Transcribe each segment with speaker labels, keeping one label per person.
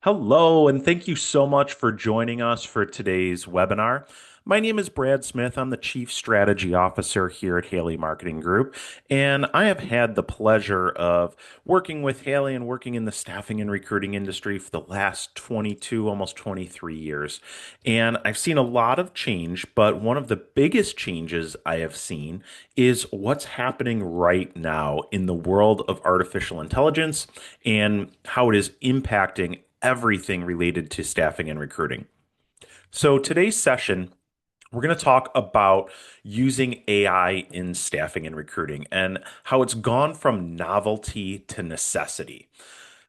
Speaker 1: Hello, and thank you so much for joining us for today's webinar. My name is Brad Smith. I'm the Chief Strategy Officer here at Haley Marketing Group, and I have had the pleasure of working with Haley and working in the staffing and recruiting industry for the last 22, almost 23 years. And I've seen a lot of change, but one of the biggest changes I have seen is what's happening right now in the world of artificial intelligence and how it is impacting everything related to staffing and recruiting. So, today's session, we're going to talk about using AI in staffing and recruiting and how it's gone from novelty to necessity.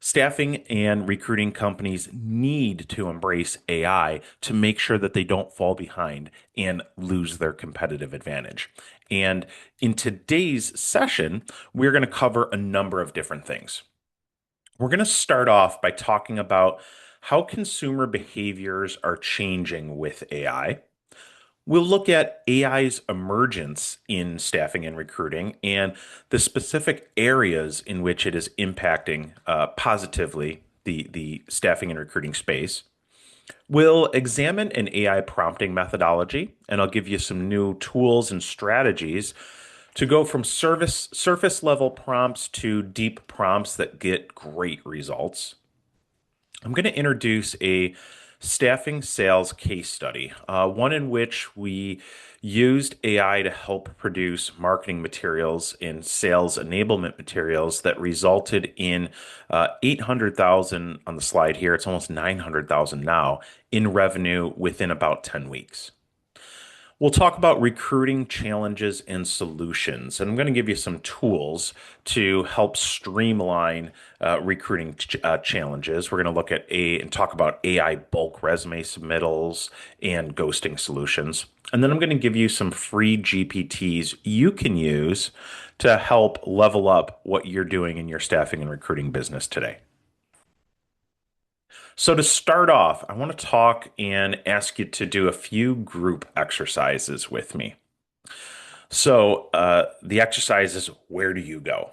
Speaker 1: Staffing and recruiting companies need to embrace AI to make sure that they don't fall behind and lose their competitive advantage. And in today's session, we're going to cover a number of different things. We're going to start off by talking about how consumer behaviors are changing with AI. We'll look at AI's emergence in staffing and recruiting and the specific areas in which it is impacting positively the staffing and recruiting space. We'll examine an AI prompting methodology, and I'll give you some new tools and strategies to go from surface level prompts to deep prompts that get great results. I'm going to introduce a staffing sales case study, one in which we used AI to help produce marketing materials and sales enablement materials that resulted in 800,000 on the slide here. It's almost 900,000 now in revenue within about 10 weeks. We'll talk about recruiting challenges and solutions. And I'm going to give you some tools to help streamline recruiting challenges. We're going to look at and talk about AI bulk resume submittals and ghosting solutions. And then I'm going to give you some free GPTs you can use to help level up what you're doing in your staffing and recruiting business today. So, to start off, I want to talk and ask you to do a few group exercises with me. So, the exercise is, where do you go?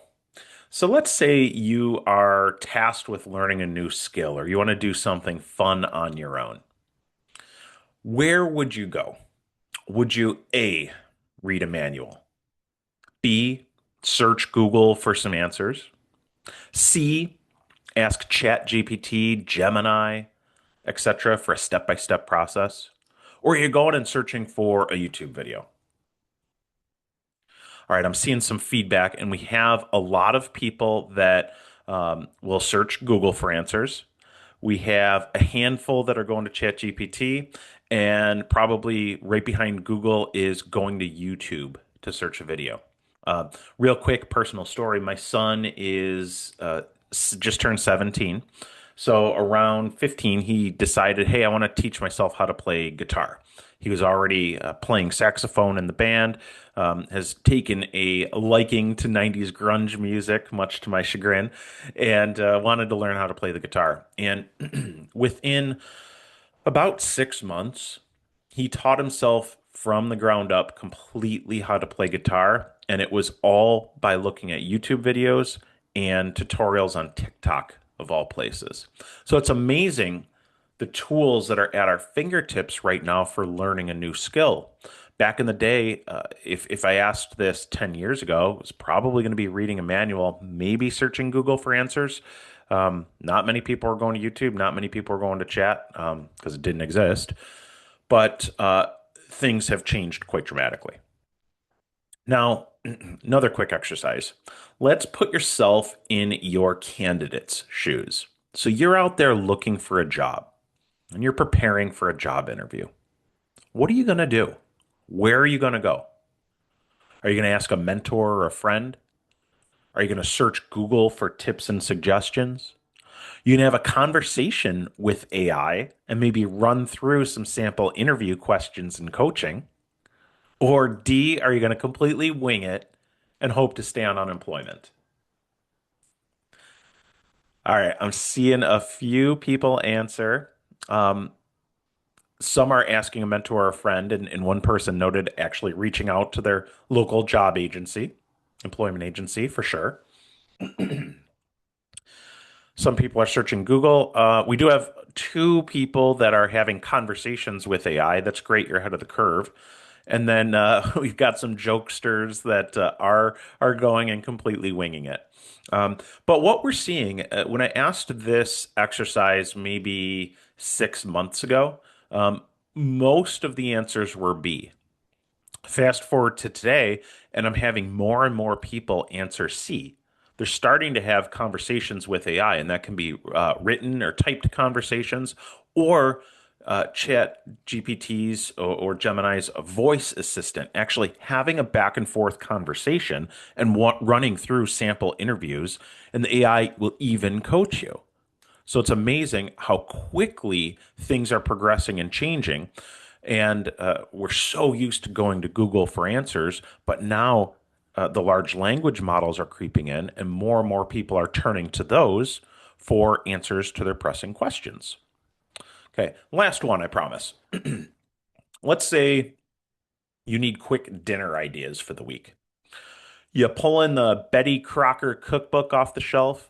Speaker 1: So, let's say you are tasked with learning a new skill or you want to do something fun on your own. Where would you go? Would you A, read a manual, B, search Google for some answers, C, ask ChatGPT, Gemini, etc., for a step by step process? Or you're going and searching for a YouTube video? All right, I'm seeing some feedback, and we have a lot of people that will search Google for answers. We have a handful that are going to ChatGPT, and probably right behind Google is going to YouTube to search a video. Real quick personal story. My son is just turned 17. So around 15, he decided, hey, I want to teach myself how to play guitar. He was already playing saxophone in the band, has taken a liking to 90s grunge music, much to my chagrin, and wanted to learn how to play the guitar. And within about 6 months, he taught himself from the ground up completely how to play guitar. And it was all by looking at YouTube videos and tutorials on TikTok, of all places. So it's amazing the tools that are at our fingertips right now for learning a new skill. Back in the day, if I asked this 10 years ago, it was probably going to be reading a manual, maybe searching Google for answers. Not many people are going to YouTube. Not many people are going to chat because it didn't exist. But things have changed quite dramatically. Now, another quick exercise. Let's put yourself in your candidate's shoes. So you're out there looking for a job and you're preparing for a job interview. What are you going to do? Where are you going to go? Are you going to ask a mentor or a friend? Are you going to search Google for tips and suggestions? You can have a conversation with AI and maybe run through some sample interview questions and coaching. Or D, are you going to completely wing it and hope to stay on unemployment? All right, I'm seeing a few people answer. Um, some are asking a mentor or a friend, and one person noted actually reaching out to their local job agency, employment agency for sure. Some people are searching Google. We do have two people that are having conversations with AI. That's great. You're ahead of the curve. And then we've got some jokesters that are going and completely winging it. But what we're seeing when I asked this exercise maybe 6 months ago, um, most of the answers were B. Fast forward to today, and I'm having more and more people answer C. They're starting to have conversations with AI, and that can be written or typed conversations, or chat GPT's or Gemini's voice assistant, actually having a back and forth conversation and running through sample interviews, and the AI will even coach you. So it's amazing how quickly things are progressing and changing. And we're so used to going to Google for answers, but now the large language models are creeping in, and more people are turning to those for answers to their pressing questions. Okay, last one, I promise. Let's say you need quick dinner ideas for the week. You pull in the Betty Crocker cookbook off the shelf.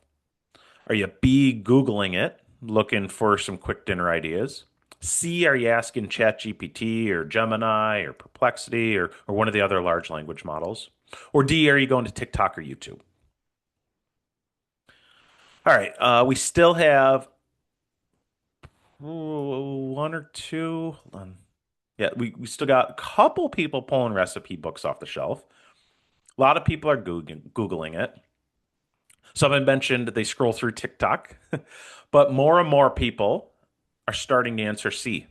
Speaker 1: Are you B, Googling it, looking for some quick dinner ideas? C, are you asking ChatGPT or Gemini or Perplexity or one of the other large language models? Or D, are you going to TikTok or YouTube? All right, we still have one or two. Hold on. Yeah, we still got a couple people pulling recipe books off the shelf. A lot of people are Googling it. Someone mentioned that they scroll through TikTok, but more and more people are starting to answer C.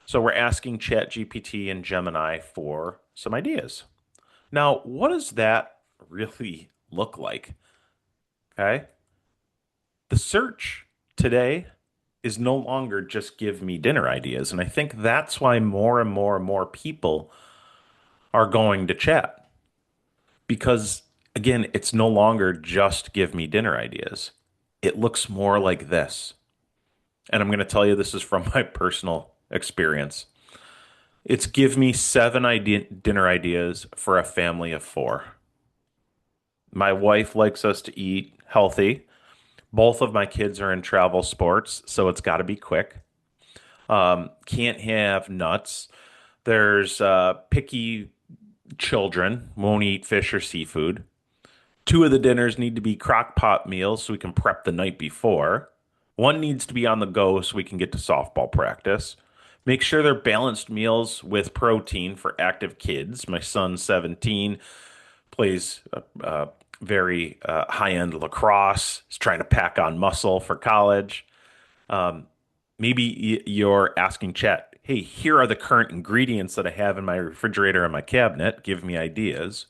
Speaker 1: So we're asking ChatGPT and Gemini for some ideas. Now, what does that really look like? Okay. The search today is no longer just give me dinner ideas. And I think that's why more and more and more people are going to chat because, again, it's no longer just give me dinner ideas. It looks more like this. And I'm going to tell you this is from my personal experience. It's give me seven dinner ideas for a family of four. My wife likes us to eat healthy. Both of my kids are in travel sports, so it's got to be quick. Can't have nuts. There's picky children, won't eat fish or seafood. Two of the dinners need to be crock pot meals so we can prep the night before. One needs to be on the go so we can get to softball practice. Make sure they're balanced meals with protein for active kids. My son's 17, plays very high-end lacrosse. He's trying to pack on muscle for college. Maybe you're asking Chat, hey, here are the current ingredients that I have in my refrigerator and my cabinet. Give me ideas.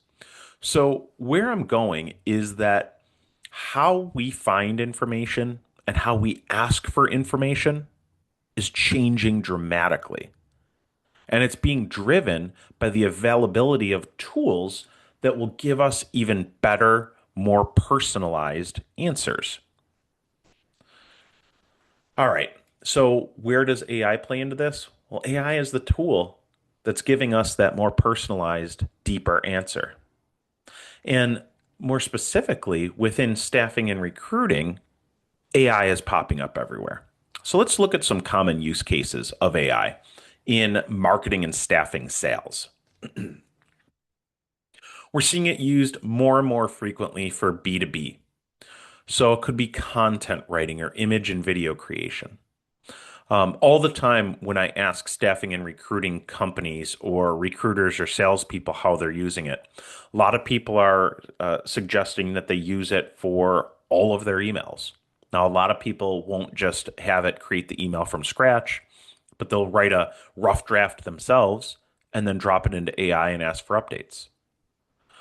Speaker 1: So, where I'm going is that how we find information and how we ask for information is changing dramatically. And it's being driven by the availability of tools that will give us even better, more personalized answers. All right. So, where does AI play into this? Well, AI is the tool that's giving us that more personalized, deeper answer. And more specifically, within staffing and recruiting, AI is popping up everywhere. So let's look at some common use cases of AI in marketing and staffing sales. We're seeing it used more and more frequently for B2B. So it could be content writing or image and video creation. All the time when I ask staffing and recruiting companies or recruiters or salespeople how they're using it, a lot of people are suggesting that they use it for all of their emails. Now, a lot of people won't just have it create the email from scratch, but they'll write a rough draft themselves and then drop it into AI and ask for updates.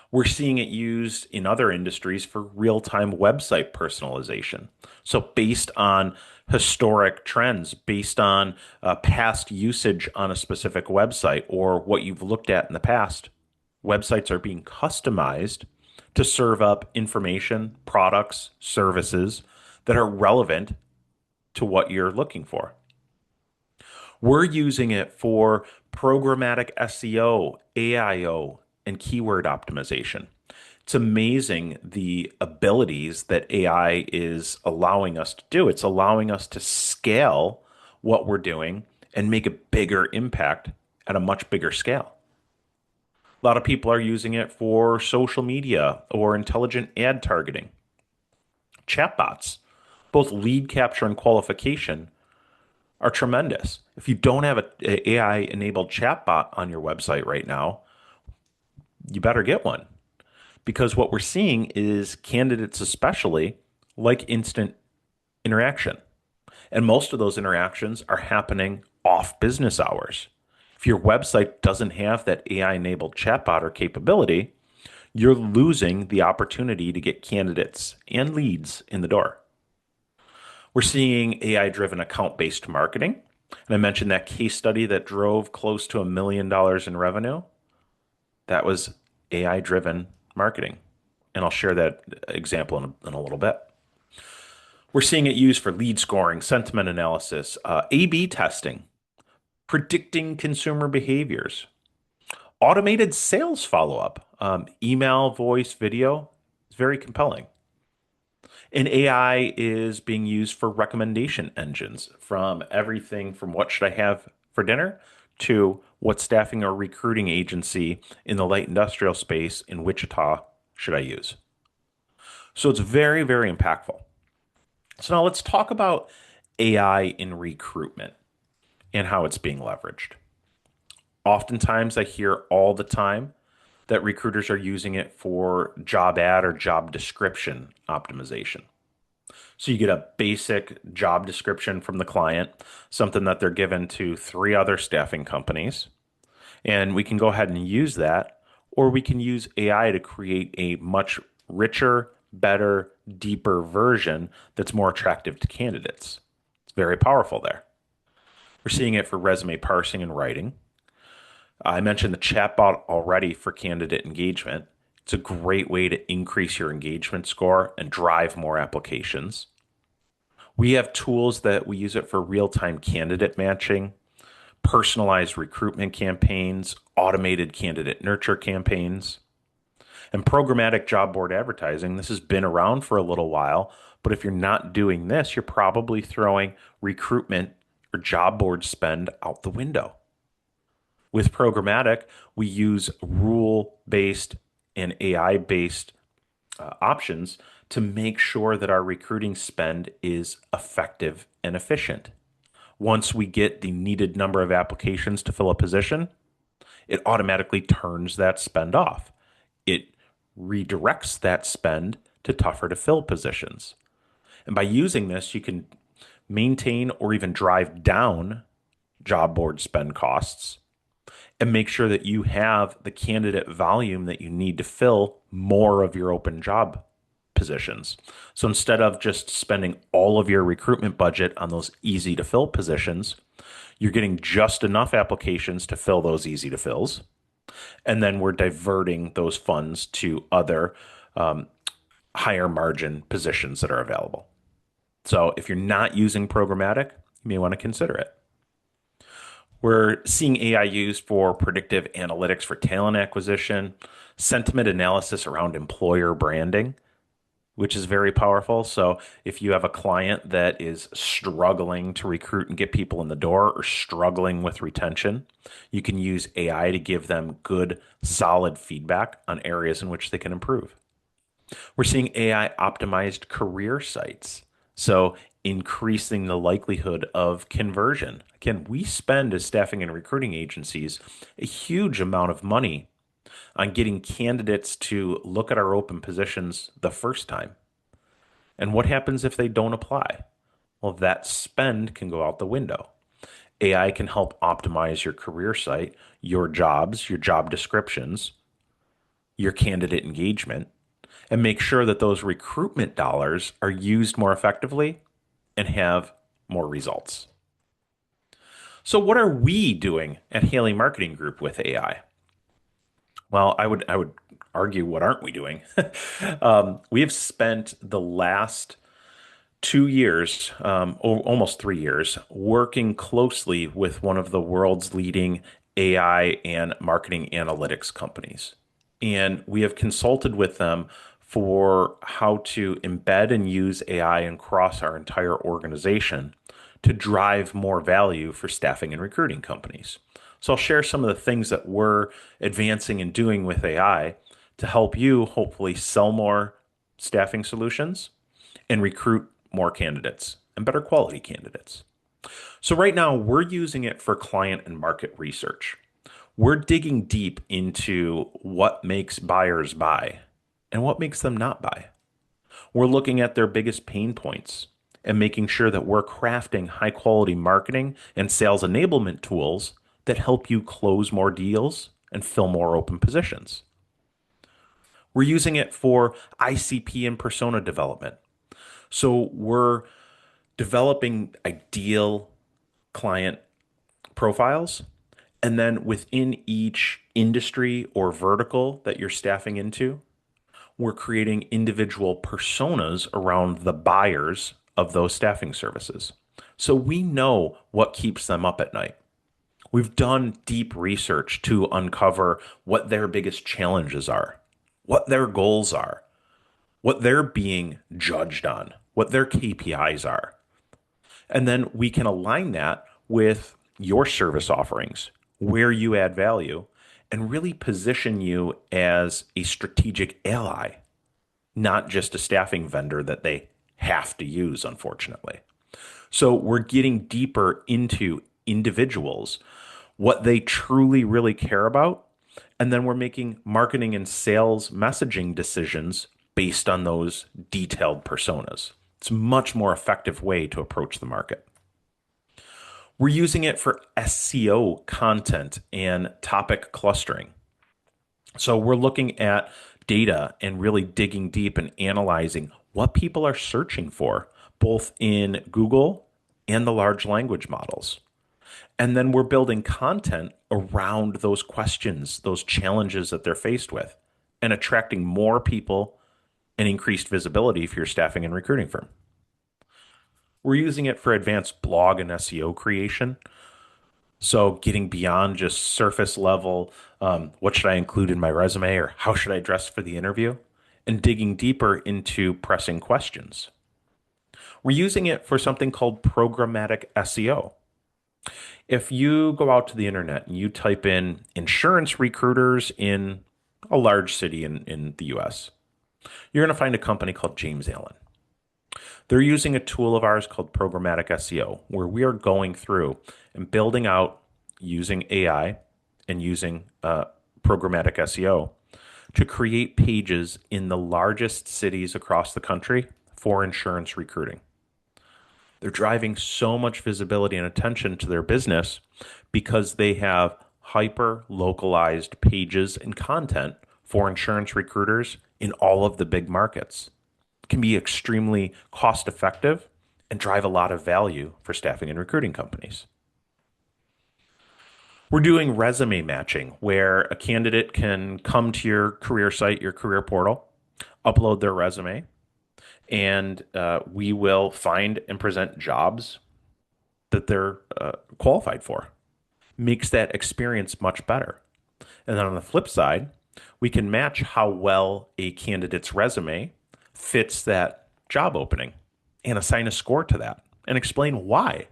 Speaker 1: We're seeing it used in other industries for real-time website personalization. So based on historic trends, based on past usage on a specific website or what you've looked at in the past, websites are being customized to serve up information, products, services that are relevant to what you're looking for. We're using it for programmatic SEO, AIO, and keyword optimization. It's amazing the abilities that AI is allowing us to do. It's allowing us to scale what we're doing and make a bigger impact at a much bigger scale. A lot of people are using it for social media or intelligent ad targeting. Chatbots, both lead capture and qualification, are tremendous. If you don't have a AI enabled chatbot on your website right now, you better get one because what we're seeing is candidates, especially, like instant interaction. And most of those interactions are happening off business hours. If your website doesn't have that AI enabled chatbot or capability, you're losing the opportunity to get candidates and leads in the door. We're seeing AI driven account based marketing. And I mentioned that case study that drove close to $1 million in revenue. That was AI driven marketing. And I'll share that example in a little bit. We're seeing it used for lead scoring, sentiment analysis, A/B testing, predicting consumer behaviors, automated sales follow up, email, voice, video. It's very compelling. And AI is being used for recommendation engines from everything from what should I have for dinner to what staffing or recruiting agency in the light industrial space in Wichita should I use. So it's very, very impactful. So now let's talk about AI in recruitment and how it's being leveraged. Oftentimes, I hear all the time that recruiters are using it for job ad or job description optimization. So you get a basic job description from the client, something that they're given to three other staffing companies, and we can go ahead and use that, or we can use AI to create a much richer, better, deeper version that's more attractive to candidates. It's very powerful there. We're seeing it for resume parsing and writing. I mentioned the chatbot already for candidate engagement. It's a great way to increase your engagement score and drive more applications. We have tools that we use it for real time candidate matching, personalized recruitment campaigns, automated candidate nurture campaigns, and programmatic job board advertising. This has been around for a little while, but if you're not doing this, you're probably throwing recruitment or job board spend out the window. With programmatic, we use rule based and AI based options to make sure that our recruiting spend is effective and efficient. Once we get the needed number of applications to fill a position, it automatically turns that spend off. It redirects that spend to tougher to fill positions. And by using this, you can maintain or even drive down job board spend costs and make sure that you have the candidate volume that you need to fill more of your open job positions. So instead of just spending all of your recruitment budget on those easy to fill positions, you're getting just enough applications to fill those easy to fills. And then we're diverting those funds to other higher margin positions that are available. So if you're not using programmatic, you may want to consider it. We're seeing AI used for predictive analytics for talent acquisition, sentiment analysis around employer branding, which is very powerful. So if you have a client that is struggling to recruit and get people in the door or struggling with retention, you can use AI to give them good, solid feedback on areas in which they can improve. We're seeing AI optimized career sites. So increasing the likelihood of conversion. Again, we spend as staffing and recruiting agencies a huge amount of money on getting candidates to look at our open positions the first time. And what happens if they don't apply? Well, that spend can go out the window. AI can help optimize your career site, your jobs, your job descriptions, your candidate engagement, and make sure that those recruitment dollars are used more effectively and have more results. So what are we doing at Haley Marketing Group with AI? Well, I would argue, what aren't we doing? We have spent the last 2 years, almost 3 years, working closely with one of the world's leading AI and marketing analytics companies. And we have consulted with them for how to embed and use AI across our entire organization to drive more value for staffing and recruiting companies. So I'll share some of the things that we're advancing and doing with AI to help you hopefully sell more staffing solutions and recruit more candidates and better quality candidates. So right now we're using it for client and market research. We're digging deep into what makes buyers buy and what makes them not buy. We're looking at their biggest pain points and making sure that we're crafting high quality marketing and sales enablement tools that help you close more deals and fill more open positions. We're using it for ICP and persona development. So we're developing ideal client profiles. And then within each industry or vertical that you're staffing into, we're creating individual personas around the buyers of those staffing services. So we know what keeps them up at night. We've done deep research to uncover what their biggest challenges are, what their goals are, what they're being judged on, what their KPIs are. And then we can align that with your service offerings, where you add value, and really position you as a strategic ally, not just a staffing vendor that they have to use, unfortunately. So we're getting deeper into individuals, what they truly, really care about. And then we're making marketing and sales messaging decisions based on those detailed personas. It's a much more effective way to approach the market. We're using it for SEO content and topic clustering. So we're looking at data and really digging deep and analyzing what people are searching for, both in Google and the large language models. And then we're building content around those questions, those challenges that they're faced with, and attracting more people and increased visibility for your staffing and recruiting firm. We're using it for advanced blog and SEO creation. So getting beyond just surface level, what should I include in my resume or how should I dress for the interview, and digging deeper into pressing questions. We're using it for something called programmatic SEO. If you go out to the internet and you type in insurance recruiters in a large city in the US, you're going to find a company called James Allen. They're using a tool of ours called programmatic SEO, where we are going through and building out using AI and using programmatic SEO to create pages in the largest cities across the country for insurance recruiting. They're driving so much visibility and attention to their business because they have hyper localized pages and content for insurance recruiters in all of the big markets. It can be extremely cost effective and drive a lot of value for staffing and recruiting companies. We're doing resume matching where a candidate can come to your career site, your career portal, upload their resume, and we will find and present jobs that they're qualified for. Makes that experience much better. And then on the flip side, we can match how well a candidate's resume fits that job opening and assign a score to that and explain why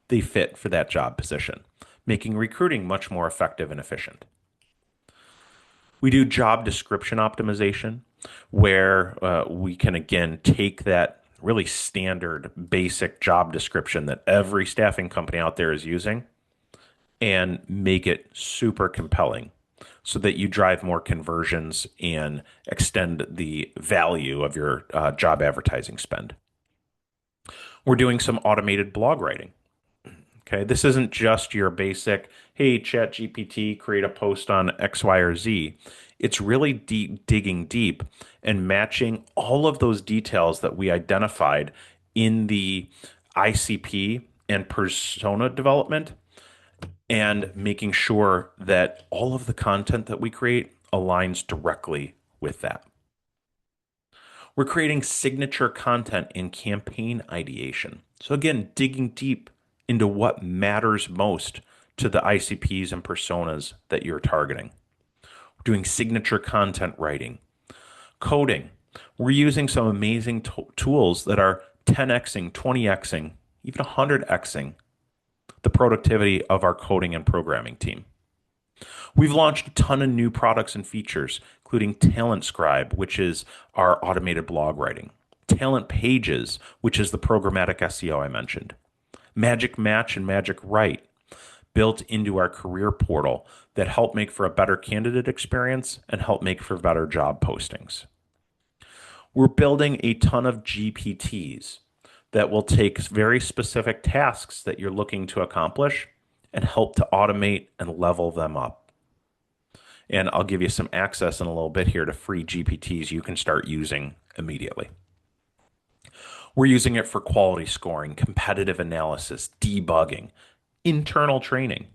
Speaker 1: they fit for that job position, making recruiting much more effective and efficient. We do job description optimization where we can, again, take that really standard basic job description that every staffing company out there is using and make it super compelling so that you drive more conversions and extend the value of your job advertising spend. We're doing some automated blog writing. Okay, this isn't just your basic, hey, chat GPT, create a post on X, Y, or Z. It's really digging deep and matching all of those details that we identified in the ICP and persona development and making sure that all of the content that we create aligns directly with that. We're creating signature content in campaign ideation. So again, digging deep into what matters most to the ICPs and personas that you're targeting. We're doing signature content writing, coding. We're using some amazing tools that are 10xing, 20xing, even 100xing the productivity of our coding and programming team. We've launched a ton of new products and features, including Talent Scribe, which is our automated blog writing, Talent Pages, which is the programmatic SEO I mentioned, Magic Match and Magic Write, built into our career portal that help make for a better candidate experience and help make for better job postings. We're building a ton of GPTs that will take very specific tasks that you're looking to accomplish and help to automate and level them up. And I'll give you some access in a little bit here to free GPTs you can start using immediately. We're using it for quality scoring, competitive analysis, debugging, internal training.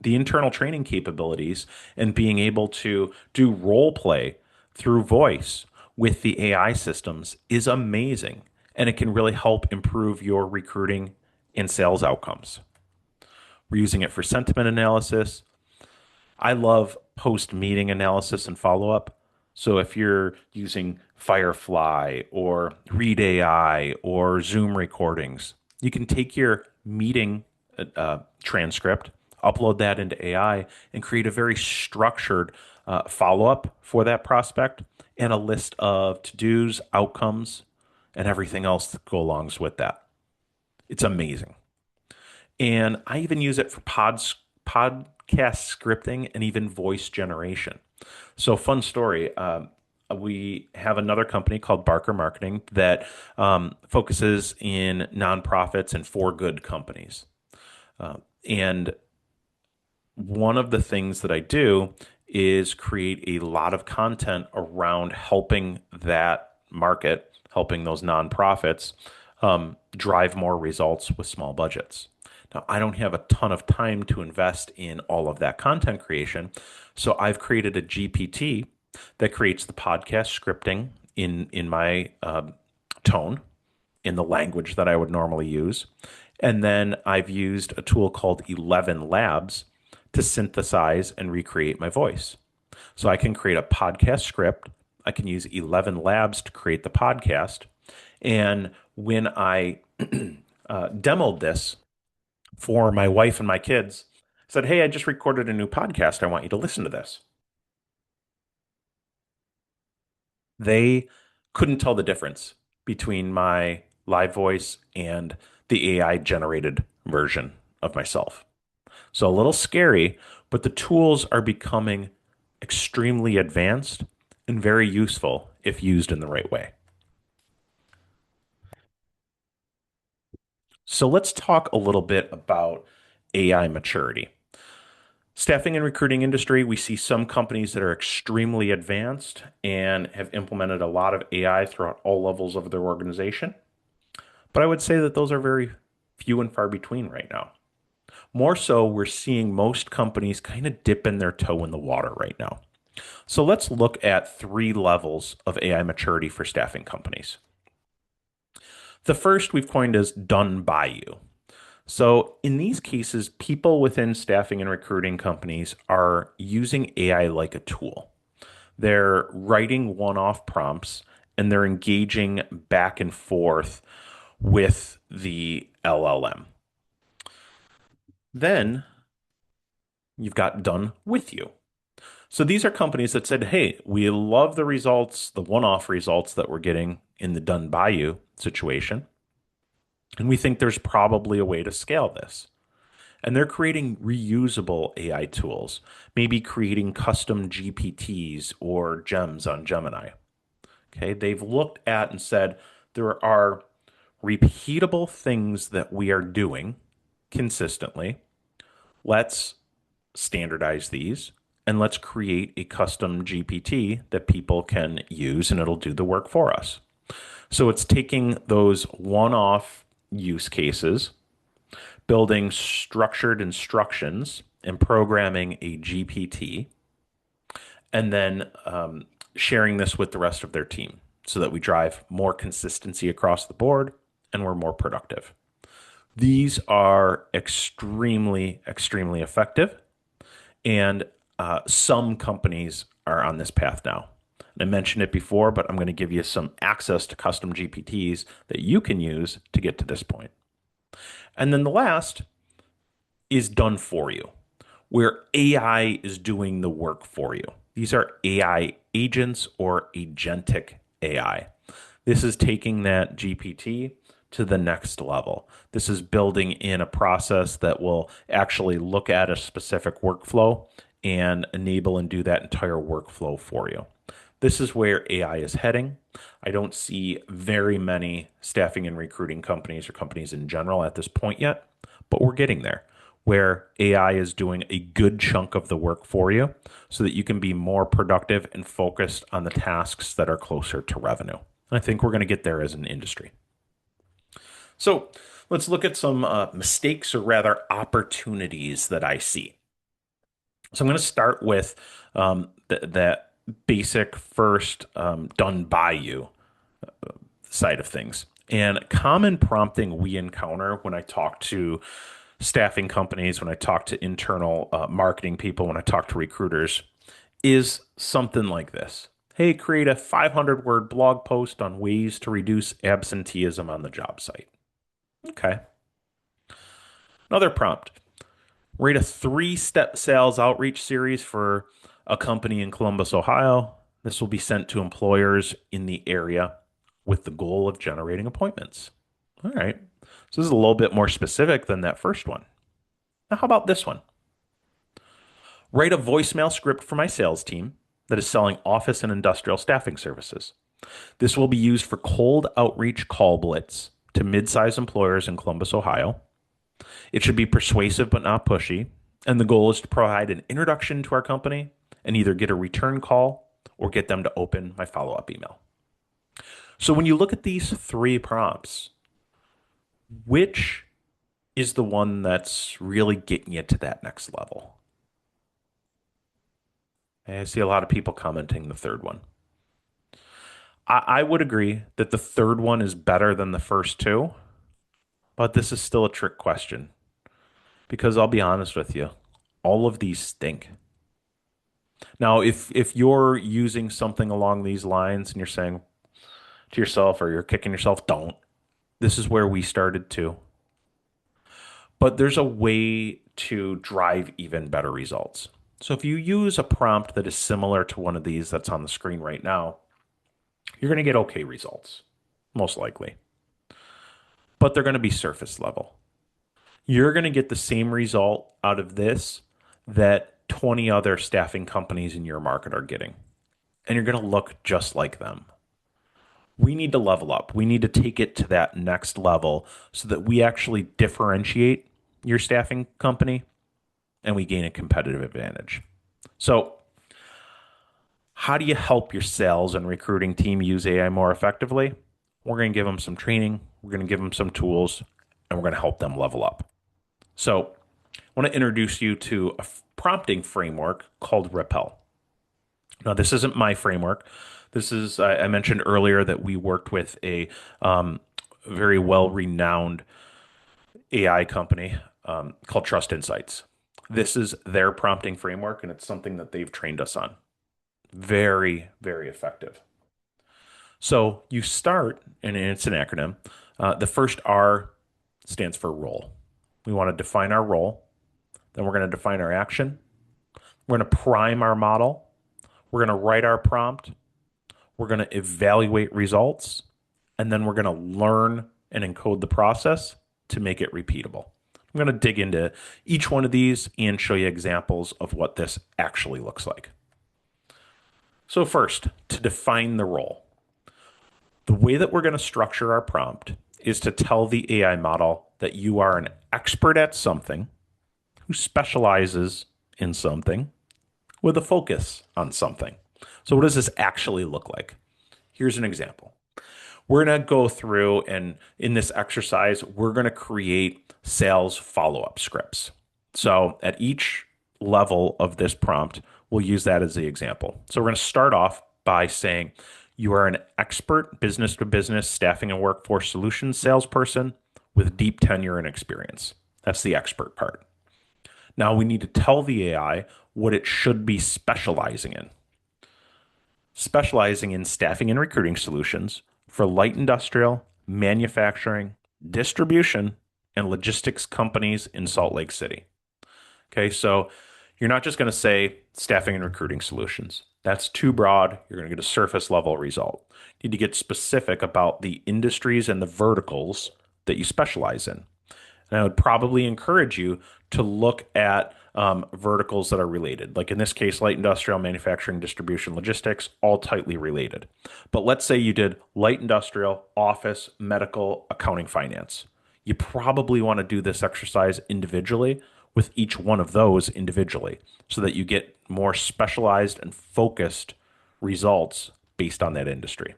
Speaker 1: The internal training capabilities and being able to do role play through voice with the AI systems is amazing. And it can really help improve your recruiting and sales outcomes. We're using it for sentiment analysis. I love post meeting analysis and follow up. So if you're using Firefly or Read AI or Zoom recordings, you can take your meeting transcript, upload that into AI, and create a very structured follow up for that prospect and a list of to dos, outcomes, and everything else that go alongs with that. It's amazing. And I even use it for podcast scripting and even voice generation. So, fun story. We have another company called Barker Marketing that focuses in nonprofits and for good companies. And one of the things that I do is create a lot of content around helping that market, helping those nonprofits drive more results with small budgets. Now, I don't have a ton of time to invest in all of that content creation. So I've created a GPT that creates the podcast scripting in my tone, in the language that I would normally use. And then I've used a tool called 11 Labs to synthesize and recreate my voice. So I can create a podcast script. I can use 11 Labs to create the podcast. And when I demoed this for my wife and my kids, I said, "Hey, I just recorded a new podcast. I want you to listen to this." They couldn't tell the difference between my live voice and the AI generated version of myself. So a little scary, but the tools are becoming extremely advanced and very useful if used in the right way. So let's talk a little bit about AI maturity. Staffing and recruiting industry, we see some companies that are extremely advanced and have implemented a lot of AI throughout all levels of their organization. But I would say that those are very few and far between right now. More so, we're seeing most companies kind of dipping their toe in the water right now. So let's look at three levels of AI maturity for staffing companies. The first we've coined as done by you. So in these cases, people within staffing and recruiting companies are using AI like a tool. They're writing one-off prompts and they're engaging back and forth with the LLM. Then you've got done with you. So these are companies that said, "Hey, we love the results, the one-off results that we're getting in the done by you situation. And we think there's probably a way to scale this." And they're creating reusable AI tools, maybe creating custom GPTs or gems on Gemini. Okay, they've looked at and said there are repeatable things that we are doing consistently. Let's standardize these and let's create a custom GPT that people can use and it'll do the work for us. So it's taking those one-off use cases, building structured instructions and programming a GPT, and then sharing this with the rest of their team so that we drive more consistency across the board and we're more productive. These are extremely, extremely effective. And some companies are on this path now. I mentioned it before, but I'm going to give you some access to custom GPTs that you can use to get to this point. And then the last is done for you, where AI is doing the work for you. These are AI agents or agentic AI. This is taking that GPT to the next level. This is building in a process that will actually look at a specific workflow and enable and do that entire workflow for you. This is where AI is heading. I don't see very many staffing and recruiting companies or companies in general at this point yet, but we're getting there where AI is doing a good chunk of the work for you so that you can be more productive and focused on the tasks that are closer to revenue. And I think we're going to get there as an industry. So let's look at some mistakes or rather opportunities that I see. So I'm going to start with that basic first done by you side of things. And common prompting we encounter when I talk to staffing companies, when I talk to internal marketing people, when I talk to recruiters, is something like this. Hey, create a 500-word blog post on ways to reduce absenteeism on the job site. Okay. Another prompt. Write a 3-step sales outreach series for a company in Columbus, Ohio. This will be sent to employers in the area with the goal of generating appointments. All right. So this is a little bit more specific than that first one. Now, how about this one? Write a voicemail script for my sales team that is selling office and industrial staffing services. This will be used for cold outreach call blitz to mid-size employers in Columbus, Ohio. It should be persuasive but not pushy. And the goal is to provide an introduction to our company and either get a return call or get them to open my follow-up email. So when you look at these 3 prompts, which is the one that's really getting you to that next level? I see a lot of people commenting the third one. I would agree that the third one is better than the first 2, but this is still a trick question because I'll be honest with you, all of these stink. Now, if you're using something along these lines and you're saying to yourself or you're kicking yourself, don't. This is where we started too. But there's a way to drive even better results. So if you use a prompt that is similar to one of these that's on the screen right now, you're going to get okay results, most likely. But they're going to be surface level. You're going to get the same result out of this that 20 other staffing companies in your market are getting. And you're going to look just like them. We need to level up. We need to take it to that next level so that we actually differentiate your staffing company and we gain a competitive advantage. So, how do you help your sales and recruiting team use AI more effectively? We're going to give them some training, we're going to give them some tools, and we're going to help them level up. So, I want to introduce you to a prompting framework called RAPPEL. Now, this isn't my framework. This is, I mentioned earlier that we worked with a very well-renowned AI company called Trust Insights. This is their prompting framework, and it's something that they've trained us on. Very, very effective. So you start, and it's an acronym. The first R stands for role. We want to define our role. Then we're going to define our action. We're going to prime our model. We're going to write our prompt. We're going to evaluate results. And then we're going to learn and encode the process to make it repeatable. I'm going to dig into each one of these and show you examples of what this actually looks like. So first, to define the role. The way that we're going to structure our prompt is to tell the AI model that you are an expert at something who specializes in something with a focus on something. So what does this actually look like? Here's an example. We're going to go through and in this exercise, we're going to create sales follow-up scripts. So at each level of this prompt, we'll use that as the example. So we're going to start off by saying you are an expert business-to-business staffing and workforce solutions salesperson with deep tenure and experience. That's the expert part. Now we need to tell the AI what it should be specializing in staffing and recruiting solutions for light industrial, manufacturing, distribution, and logistics companies in Salt Lake City. Okay, so you're not just going to say staffing and recruiting solutions. That's too broad. You're going to get a surface level result. You need to get specific about the industries and the verticals that you specialize in. And I would probably encourage you to look at verticals that are related. Like in this case, light industrial, manufacturing, distribution, logistics, all tightly related. But let's say you did light industrial, office, medical, accounting, finance. You probably want to do this exercise individually with each one of those individually so that you get more specialized and focused results based on that industry.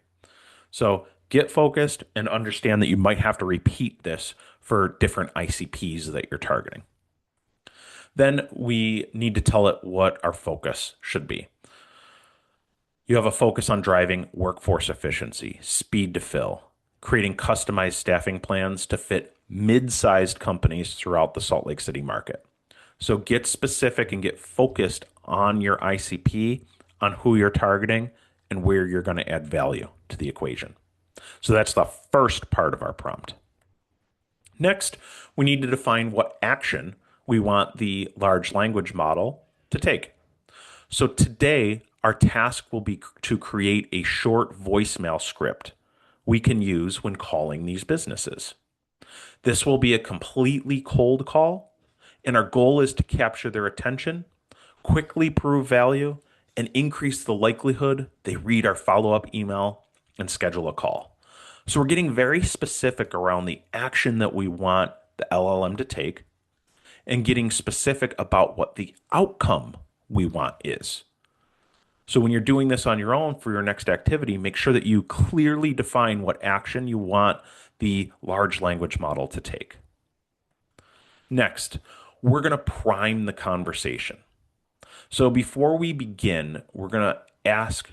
Speaker 1: So get focused and understand that you might have to repeat this for different ICPs that you're targeting. Then we need to tell it what our focus should be. You have a focus on driving workforce efficiency, speed to fill, creating customized staffing plans to fit mid-sized companies throughout the Salt Lake City market. So get specific and get focused on your ICP, on who you're targeting, and where you're going to add value to the equation. So that's the first part of our prompt. Next, we need to define what action we want the large language model to take. So today, our task will be to create a short voicemail script we can use when calling these businesses. This will be a completely cold call, and our goal is to capture their attention, quickly prove value, and increase the likelihood they read our follow-up email and schedule a call. So we're getting very specific around the action that we want the LLM to take and getting specific about what the outcome we want is. So when you're doing this on your own for your next activity, make sure that you clearly define what action you want the large language model to take. Next, we're going to prime the conversation. So before we begin, we're going to ask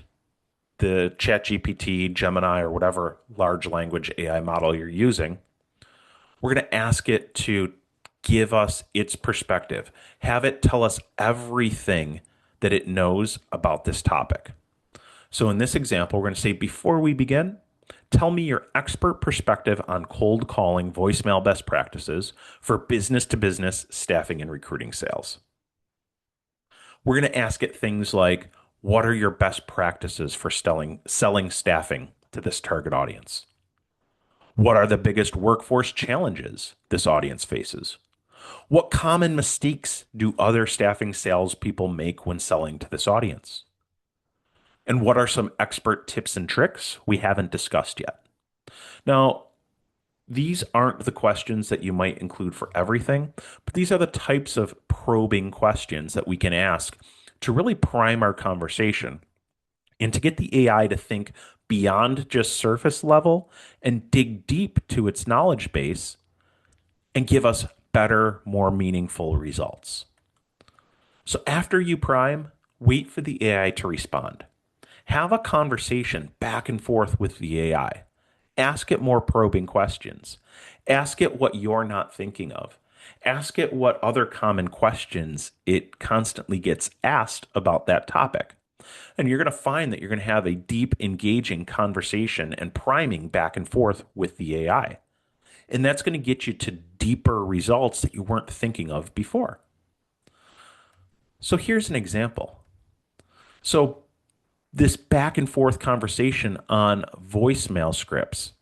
Speaker 1: the ChatGPT, Gemini, or whatever large language AI model you're using, we're going to ask it to give us its perspective. Have it tell us everything that it knows about this topic. So in this example, we're going to say, before we begin, tell me your expert perspective on cold calling voicemail best practices for business to business staffing and recruiting sales. We're going to ask it things like, what are your best practices for selling staffing to this target audience? What are the biggest workforce challenges this audience faces? What common mistakes do other staffing salespeople make when selling to this audience? And what are some expert tips and tricks we haven't discussed yet? Now, these aren't the questions that you might include for everything, but these are the types of probing questions that we can ask to really prime our conversation and to get the AI to think beyond just surface level and dig deep to its knowledge base and give us better, more meaningful results. So after you prime, wait for the AI to respond. Have a conversation back and forth with the AI. Ask it more probing questions. Ask it what you're not thinking of. Ask it what other common questions it constantly gets asked about that topic. And you're going to find that you're going to have a deep, engaging conversation and priming back and forth with the AI. And that's going to get you to deeper results that you weren't thinking of before. So here's an example. So this back and forth conversation on voicemail scripts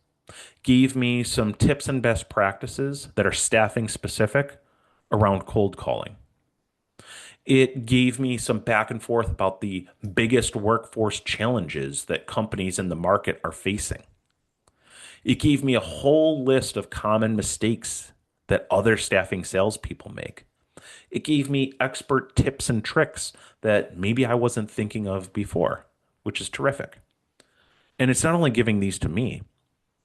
Speaker 1: gave me some tips and best practices that are staffing specific around cold calling. It gave me some back and forth about the biggest workforce challenges that companies in the market are facing. It gave me a whole list of common mistakes that other staffing salespeople make. It gave me expert tips and tricks that maybe I wasn't thinking of before, which is terrific. And it's not only giving these to me,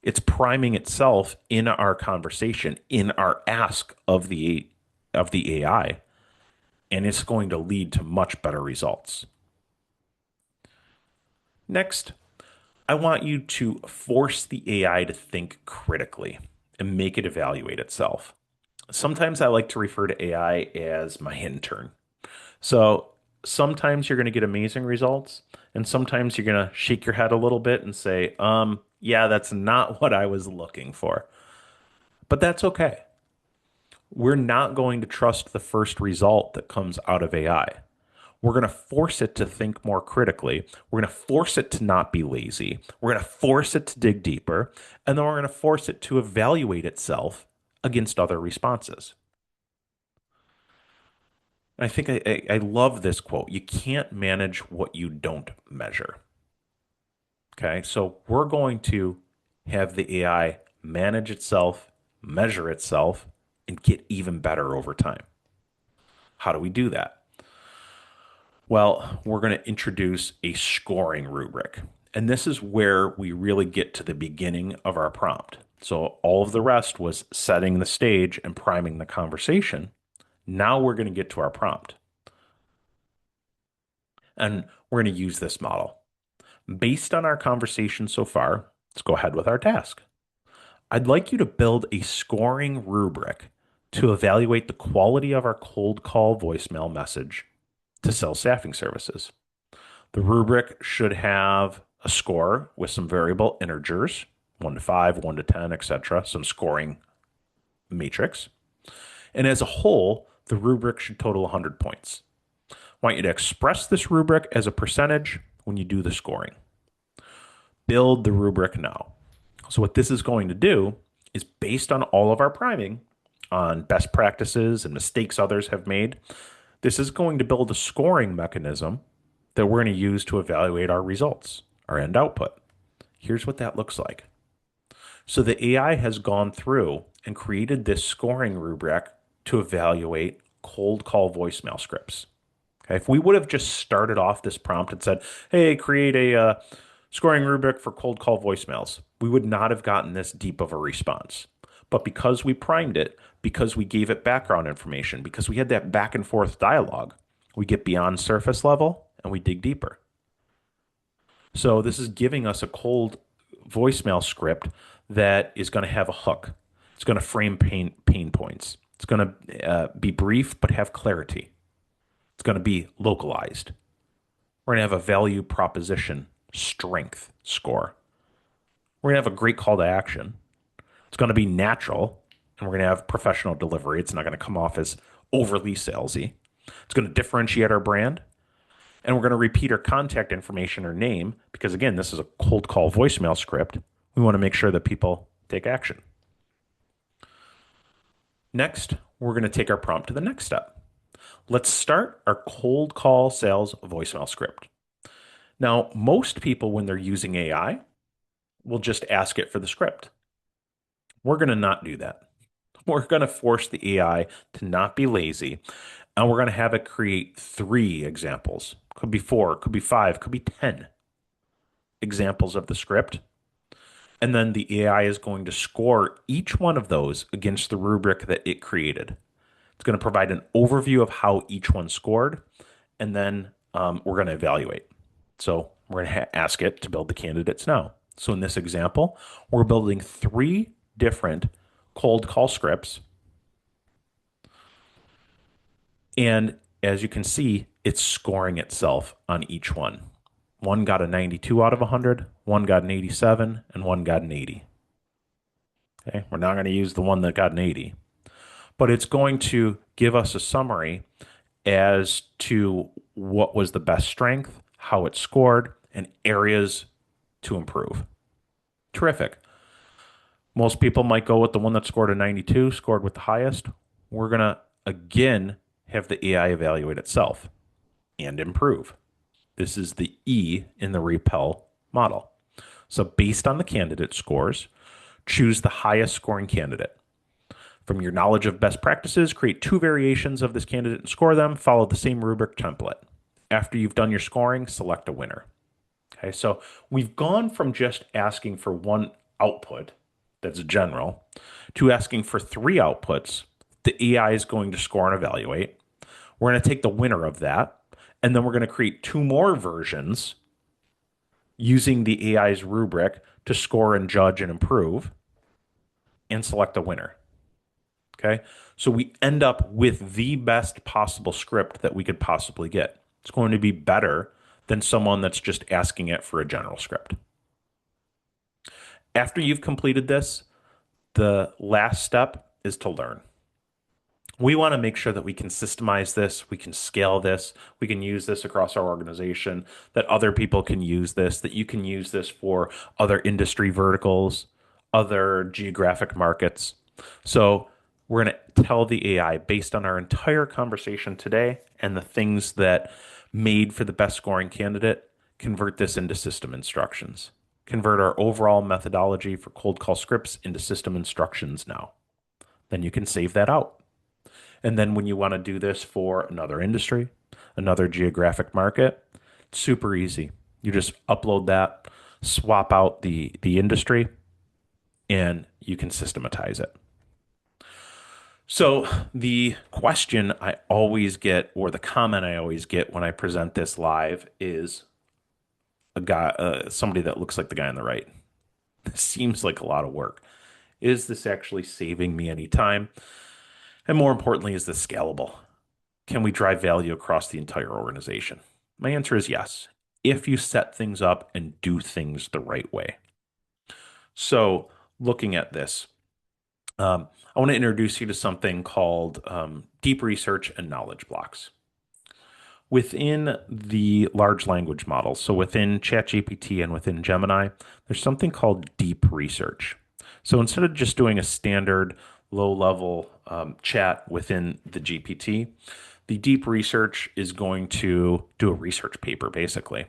Speaker 1: it's priming itself in our conversation, in our ask of the AI, and it's going to lead to much better results. Next, I want you to force the AI to think critically and make it evaluate itself. Sometimes I like to refer to AI as my intern. So Sometimes you're going to get amazing results, and sometimes you're going to shake your head a little bit and say, yeah, that's not what I was looking for. But that's okay. We're not going to trust the first result that comes out of AI. We're going to force it to think more critically. We're going to force it to not be lazy. We're going to force it to dig deeper. And then we're going to force it to evaluate itself against other responses. And I think I love this quote. You can't manage what you don't measure. Okay. So we're going to have the AI manage itself, measure itself, and get even better over time. How do we do that? Well, we're going to introduce a scoring rubric. And this is where we really get to the beginning of our prompt. So all of the rest was setting the stage and priming the conversation. Now we're going to get to our prompt. And we're going to use this model. Based on our conversation so far, let's go ahead with our task. I'd like you to build a scoring rubric to evaluate the quality of our cold call voicemail message to sell staffing services. The rubric should have a score with some variable integers, 1 to 5, 1 to 10, etc., some scoring matrix. And as a whole, the rubric should total 100 points. I want you to express this rubric as a percentage when you do the scoring. Build the rubric now. So what this is going to do is based on all of our priming on best practices and mistakes others have made, this is going to build a scoring mechanism that we're going to use to evaluate our results, our end output. Here's what that looks like. So the AI has gone through and created this scoring rubric to evaluate cold call voicemail scripts. Okay, if we would have just started off this prompt and said, hey, create a scoring rubric for cold call voicemails, we would not have gotten this deep of a response. But because we primed it, because we gave it background information, because we had that back and forth dialogue, we get beyond surface level and we dig deeper. So this is giving us a cold voicemail script that is going to have a hook. It's going to frame pain points. It's going to be brief but have clarity. It's going to be localized. We're going to have a value proposition strength score. We're going to have a great call to action. It's going to be natural, and we're going to have professional delivery. It's not going to come off as overly salesy. It's going to differentiate our brand, and we're going to repeat our contact information or name because, again, this is a cold call voicemail script. We want to make sure that people take action. Next, we're going to take our prompt to the next step. Let's start our cold call sales voicemail script. Now, most people, when they're using AI, will just ask it for the script. We're going to not do that. We're going to force the AI to not be lazy, and we're going to have it create 3 examples. Could be 4, could be 5, could be 10 examples of the script. And then the AI is going to score each one of those against the rubric that it created. It's going to provide an overview of how each one scored, and then we're going to evaluate. So we're going to ask it to build the candidates now. So in this example, we're building 3 different cold call scripts. And as you can see, it's scoring itself on each one. One got a 92 out of 100, one got an 87, and one got an 80. Okay, we're not going to use the one that got an 80, but it's going to give us a summary as to what was the best strength, how it scored, and areas to improve. Terrific. Most people might go with the one that scored a 92, scored with the highest. We're going to, again, have the AI evaluate itself and improve. This is the E in the RAPPEL model. So based on the candidate scores, choose the highest scoring candidate. From your knowledge of best practices, create 2 variations of this candidate and score them. Follow the same rubric template. After you've done your scoring, select a winner. Okay, so we've gone from just asking for one output that's general to asking for 3 outputs. The AI is going to score and evaluate. We're going to take the winner of that, and then we're going to create 2 more versions using the AI's rubric to score and judge and improve and select a winner. Okay, so we end up with the best possible script that we could possibly get. It's going to be better than someone that's just asking it for a general script. After you've completed this, the last step is to learn. We want to make sure that we can systemize this, we can scale this, we can use this across our organization, that other people can use this, that you can use this for other industry verticals, other geographic markets. So we're going to tell the AI based on our entire conversation today and the things that made for the best scoring candidate, convert this into system instructions. Convert our overall methodology for cold call scripts into system instructions now. Then you can save that out. And then when you want to do this for another industry, another geographic market, it's super easy. You just upload that, swap out the industry, and you can systematize it. So the question I always get, or the comment I always get when I present this live, is a guy, somebody that looks like the guy on the right. This seems like a lot of work. Is this actually saving me any time? And more importantly, is this scalable? Can we drive value across the entire organization? My answer is yes, if you set things up and do things the right way. So, looking at this, I want to introduce you to something called deep research and knowledge blocks. Within the large language models, so within ChatGPT and within Gemini, there's something called deep research. So instead of just doing a standard low level chat within the GPT, the deep research is going to do a research paper basically.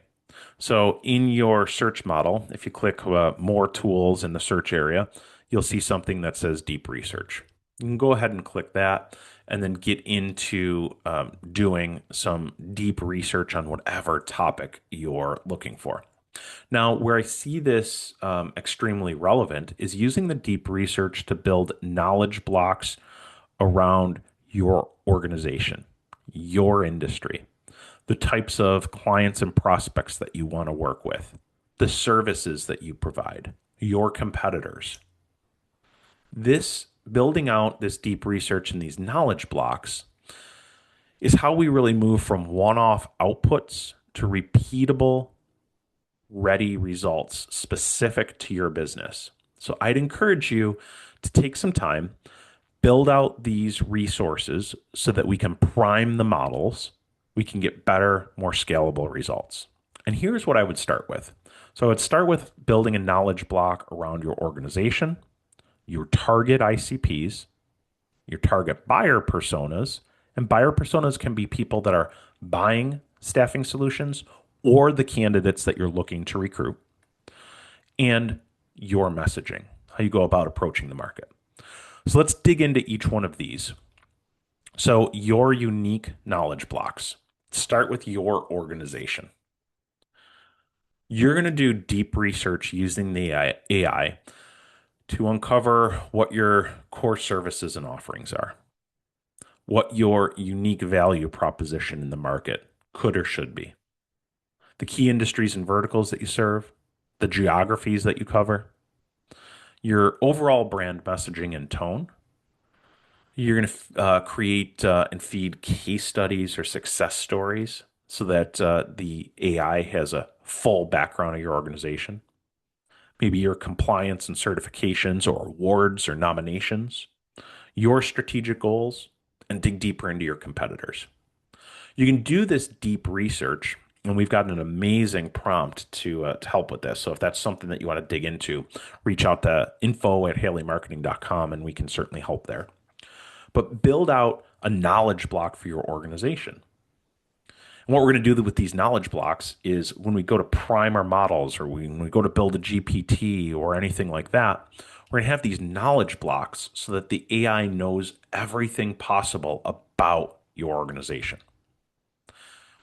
Speaker 1: So in your search model, if you click more tools in the search area, you'll see something that says deep research. You can go ahead and click that and then get into doing some deep research on whatever topic you're looking for. Now, where I see this extremely relevant is using the deep research to build knowledge blocks around your organization, your industry, the types of clients and prospects that you want to work with, the services that you provide, your competitors. This building out this deep research and these knowledge blocks is how we really move from one-off outputs to repeatable, ready results specific to your business. So I'd encourage you to take some time, build out these resources so that we can prime the models, we can get better, more scalable results. And here's what I would start with. So I would start with building a knowledge block around your organization, your target ICPs, your target buyer personas, and buyer personas can be people that are buying staffing solutions or the candidates that you're looking to recruit, and your messaging, how you go about approaching the market. So let's dig into each one of these. So your unique knowledge blocks. Start with your organization. You're going to do deep research using the AI to uncover what your core services and offerings are, what your unique value proposition in the market could or should be, the key industries and verticals that you serve, the geographies that you cover, your overall brand messaging and tone. You're going to create and feed case studies or success stories so that the AI has a full background of your organization. Maybe your compliance and certifications or awards or nominations, your strategic goals, and dig deeper into your competitors. You can do this deep research, and we've got an amazing prompt to help with this. So if that's something that you want to dig into, reach out to info@haleymarketing.com and we can certainly help there. But build out a knowledge block for your organization. And what we're going to do with these knowledge blocks is when we go to prime our models or when we go to build a GPT or anything like that, we're going to have these knowledge blocks so that the AI knows everything possible about your organization.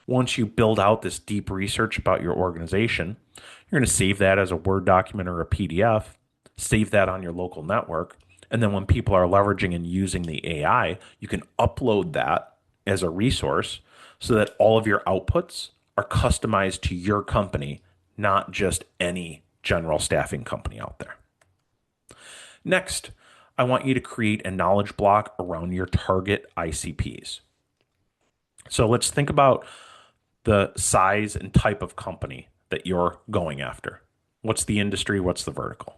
Speaker 1: Once you build out this deep research about your organization, you're going to save that as a Word document or a PDF, save that on your local network, and then when people are leveraging and using the AI, you can upload that as a resource so that all of your outputs are customized to your company, not just any general staffing company out there. Next, I want you to create a knowledge block around your target ICPs. So let's think about the size and type of company that you're going after. What's the industry? What's the vertical?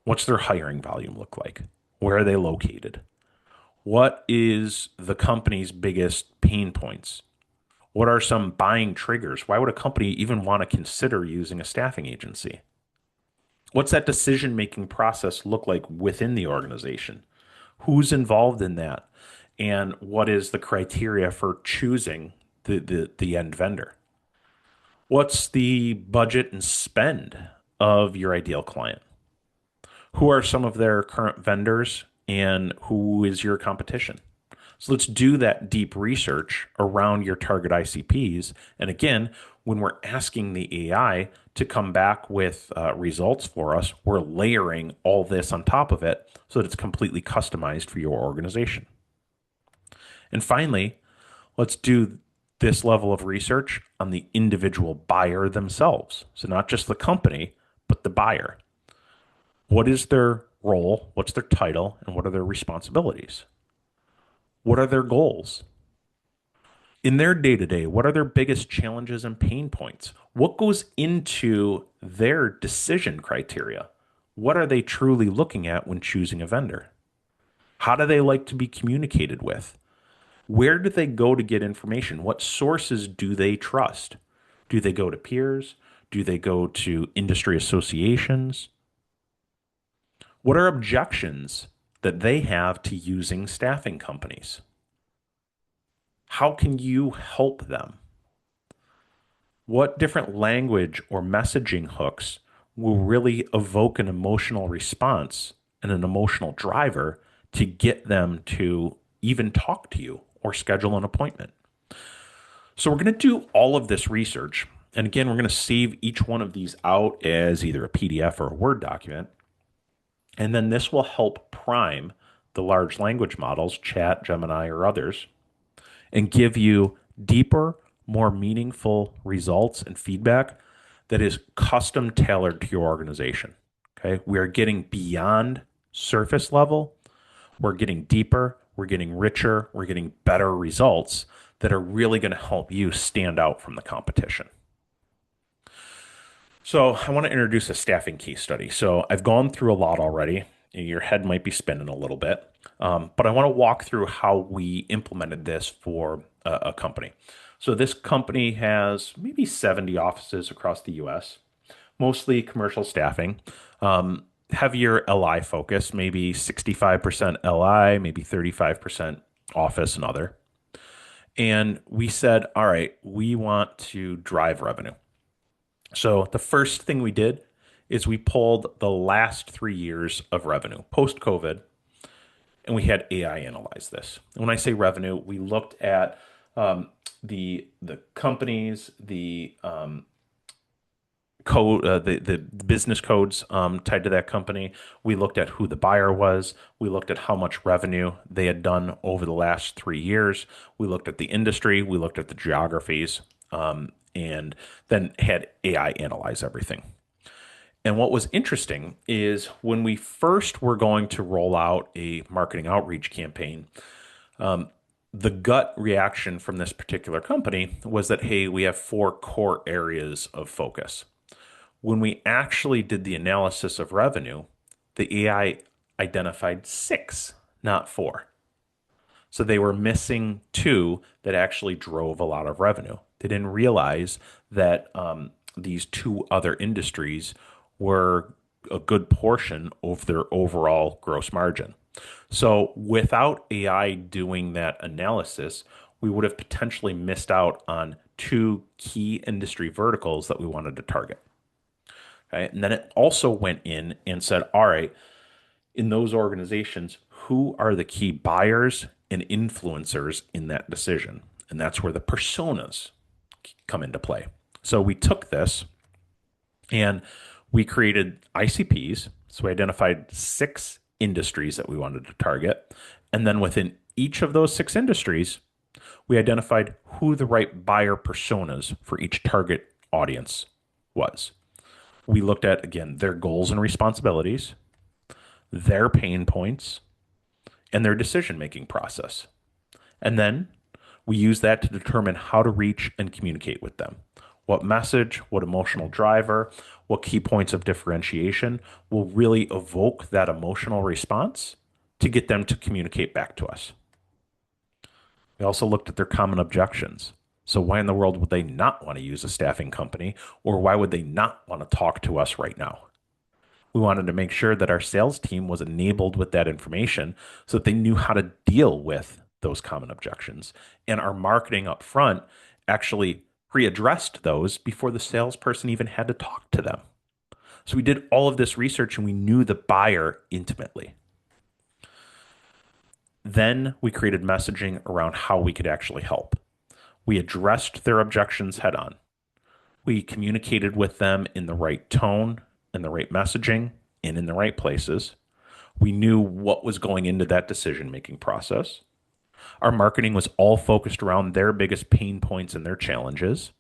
Speaker 1: What's their hiring volume look like? Where are they located? What is the company's biggest pain points? What are some buying triggers? Why would a company even want to consider using a staffing agency? What's that decision making process look like within the organization? Who's involved in that? And what is the criteria for choosing the end vendor? What's the budget and spend of your ideal client? Who are some of their current vendors and who is your competition? So let's do that deep research around your target ICPs. And again, when we're asking the AI to come back with results for us, we're layering all this on top of it so that it's completely customized for your organization. And finally, let's do this level of research on the individual buyer themselves. So not just the company, but the buyer. What is their role? What's their title? And what are their responsibilities? What are their goals? In their day to day, what are their biggest challenges and pain points? What goes into their decision criteria? What are they truly looking at when choosing a vendor? How do they like to be communicated with? Where do they go to get information? What sources do they trust? Do they go to peers? Do they go to industry associations? What are objections that they have to using staffing companies? How can you help them? What different language or messaging hooks will really evoke an emotional response and an emotional driver to get them to even talk to you or schedule an appointment? So we're going to do all of this research. And again, we're going to save each one of these out as either a PDF or a Word document. And then this will help prime the large language models, Chat, Gemini, or others, and give you deeper, more meaningful results and feedback that is custom tailored to your organization. Okay. We are getting beyond surface level. We're getting deeper. We're getting richer. We're getting better results that are really going to help you stand out from the competition. So I want to introduce a staffing case study. So I've gone through a lot already. Your head might be spinning a little bit, but I want to walk through how we implemented this for a company. So this company has maybe 70 offices across the U.S., mostly commercial staffing, heavier LI focus, maybe 65% LI, maybe 35% office and other. And we said, all right, we want to drive revenue. So the first thing we did is we pulled the last 3 years of revenue post COVID, and we had AI analyze this. And when I say revenue, we looked at the companies, the code, the business codes tied to that company. We looked at who the buyer was. We looked at how much revenue they had done over the last 3 years. We looked at the industry. We looked at the geographies, and then had AI analyze everything. And what was interesting is when we first were going to roll out a marketing outreach campaign, the gut reaction from this particular company was that, hey, we have 4 core areas of focus. When we actually did the analysis of revenue, the AI identified 6, not 4. So they were missing 2 that actually drove a lot of revenue. They didn't realize that these 2 other industries were a good portion of their overall gross margin. So without AI doing that analysis, we would have potentially missed out on 2 key industry verticals that we wanted to target. Okay? And then it also went in and said, all right, in those organizations, who are the key buyers and influencers in that decision? And that's where the personas come into play. So we took this and we created ICPs. So we identified 6 industries that we wanted to target. And then within each of those 6 industries, we identified who the right buyer personas for each target audience was. We looked at, again, their goals and responsibilities, their pain points, and their decision-making process. And then We use that to determine how to reach and communicate with them. What message, what emotional driver, what key points of differentiation will really evoke that emotional response to get them to communicate back to us. We also looked at their common objections. So, why in the world would they not want to use a staffing company, or why would they not want to talk to us right now? We wanted to make sure that our sales team was enabled with that information so that they knew how to deal with those common objections. And our marketing up front actually readdressed those before the salesperson even had to talk to them. So we did all of this research and we knew the buyer intimately. Then we created messaging around how we could actually help. We addressed their objections head on. We communicated with them in the right tone, in the right messaging, and in the right places. We knew what was going into that decision making process. Our marketing was all focused around their biggest pain points and their challenges.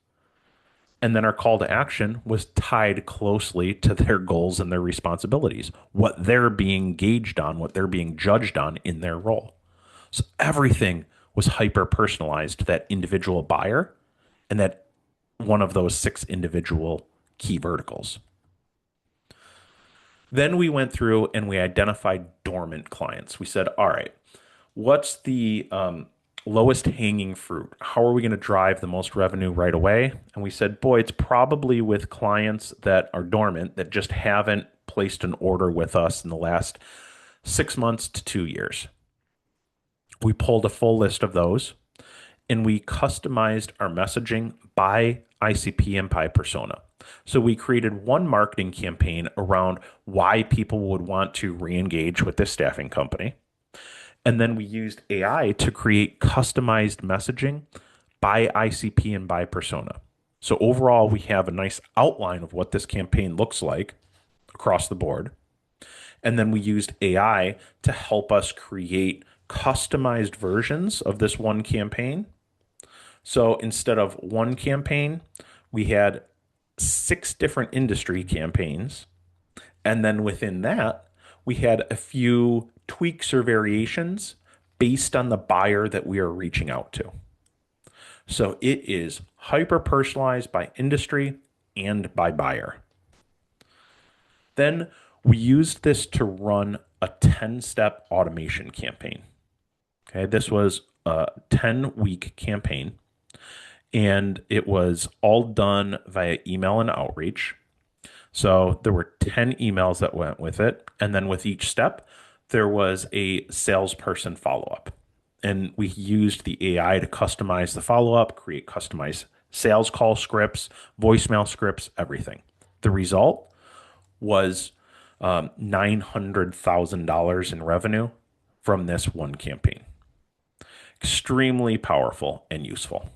Speaker 1: And then our call to action was tied closely to their goals and their responsibilities, what they're being gauged on, what they're being judged on in their role. So everything was hyper personalized to that individual buyer and that one of those 6 individual key verticals. Then we went through and we identified dormant clients. We said, all right, what's the lowest hanging fruit? How are we going to drive the most revenue right away? And we said, boy, it's probably with clients that are dormant that just haven't placed an order with us in the last 6 months to 2 years. We pulled a full list of those and we customized our messaging by ICP and by persona. So we created one marketing campaign around why people would want to re-engage with this staffing company. And then we used AI to create customized messaging by ICP and by persona. So overall, we have a nice outline of what this campaign looks like across the board. And then we used AI to help us create customized versions of this one campaign. So instead of one campaign, we had 6 different industry campaigns. And then within that, we had a few tweaks or variations based on the buyer that we are reaching out to. So it is hyper personalized by industry and by buyer. Then we used this to run a 10-step automation campaign. Okay, this was a 10-week campaign, and it was all done via email and outreach. So there were 10 emails that went with it, and then with each step, there was a salesperson follow-up. And we used the AI to customize the follow-up, create customized sales call scripts, voicemail scripts, everything. The result was $900,000 in revenue from this one campaign. Extremely powerful and useful.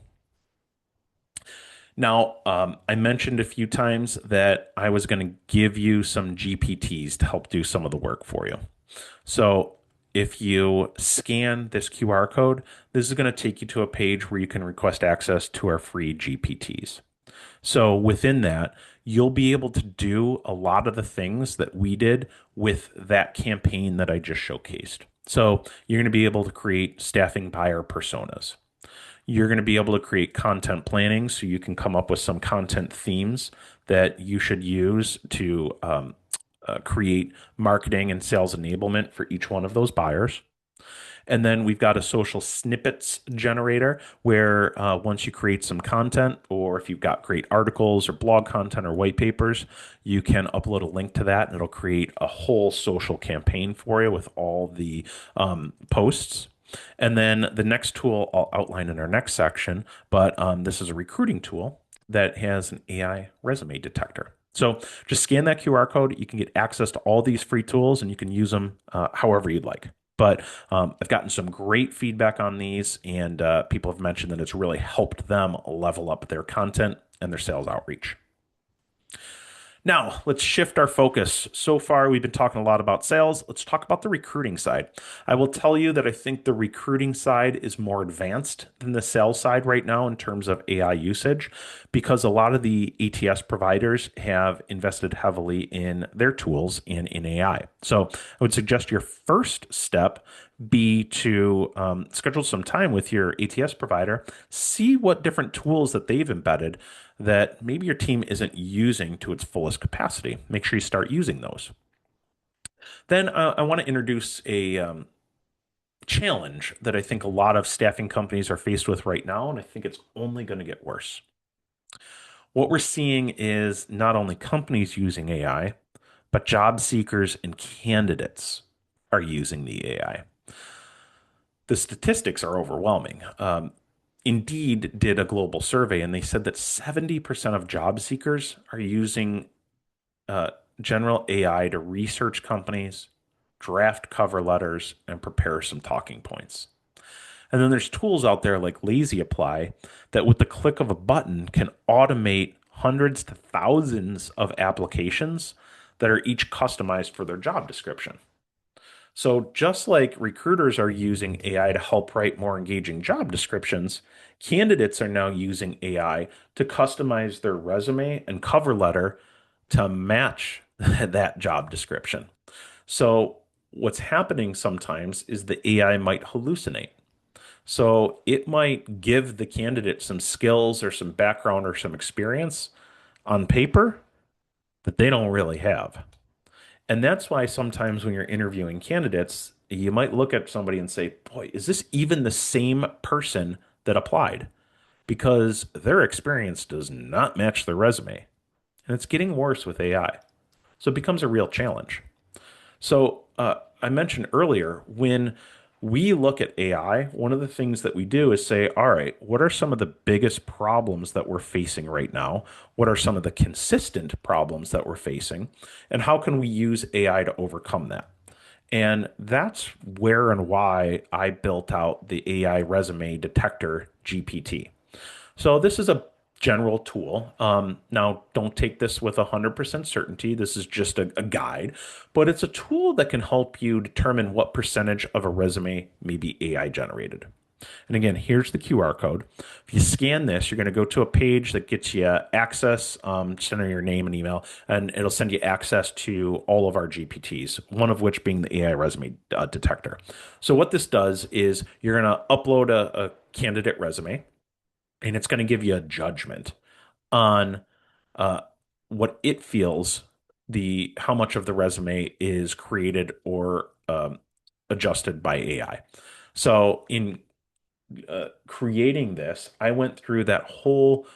Speaker 1: Now, I mentioned a few times that I was going to give you some GPTs to help do some of the work for you. So if you scan this QR code, this is going to take you to a page where you can request access to our free GPTs. So within that, you'll be able to do a lot of the things that we did with that campaign that I just showcased. So you're going to be able to create staffing buyer personas. You're going to be able to create content planning so you can come up with some content themes that you should use to create marketing and sales enablement for each one of those buyers. And then we've got a social snippets generator where once you create some content, or if you've got great articles or blog content or white papers, you can upload a link to that and it'll create a whole social campaign for you with all the posts. And then the next tool I'll outline in our next section, but this is a recruiting tool that has an AI resume detector. So just scan that QR code. You can get access to all these free tools and you can use them however you'd like. But I've gotten some great feedback on these, and people have mentioned that it's really helped them level up their content and their sales outreach. Now, let's shift our focus. So far, we've been talking a lot about sales. Let's talk about the recruiting side. I will tell you that I think the recruiting side is more advanced than the sales side right now in terms of AI usage, because a lot of the ATS providers have invested heavily in their tools and in AI. So I would suggest your first step B, to schedule some time with your ATS provider, see what different tools that they've embedded that maybe your team isn't using to its fullest capacity. Make sure you start using those. Then I want to introduce a challenge that I think a lot of staffing companies are faced with right now, and I think it's only going to get worse. What we're seeing is not only companies using AI, but job seekers and candidates are using the AI. The statistics are overwhelming. Indeed did a global survey, and they said that 70% of job seekers are using uh, general AI to research companies, draft cover letters, and prepare some talking points. And then there's tools out there like Lazy Apply that, with the click of a button, can automate hundreds to thousands of applications that are each customized for their job description. So, just like recruiters are using AI to help write more engaging job descriptions, candidates are now using AI to customize their resume and cover letter to match that job description. So, what's happening sometimes is the AI might hallucinate. So, it might give the candidate some skills or some background or some experience on paper that they don't really have. And that's why sometimes when you're interviewing candidates, you might look at somebody and say, boy, is this even the same person that applied? Because their experience does not match their resume. And it's getting worse with AI. So it becomes a real challenge. So I mentioned earlier, when we look at AI, one of the things that we do is say, all right, what are some of the biggest problems that we're facing right now? What are some of the consistent problems that we're facing? And how can we use AI to overcome that? And that's where and why I built out the AI resume detector GPT. So this is a general tool. Now, don't take this with 100% certainty. This is just a guide, but it's a tool that can help you determine what percentage of a resume may be AI generated. And again, here's the QR code. If you scan this, you're going to go to a page that gets you access, just enter your name and email, and it'll send you access to all of our GPTs, one of which being the AI resume detector. So what this does is you're going to upload a candidate resume, and it's going to give you a judgment on uh, what it feels the how much of the resume is created or adjusted by AI. So in creating this, I went through that whole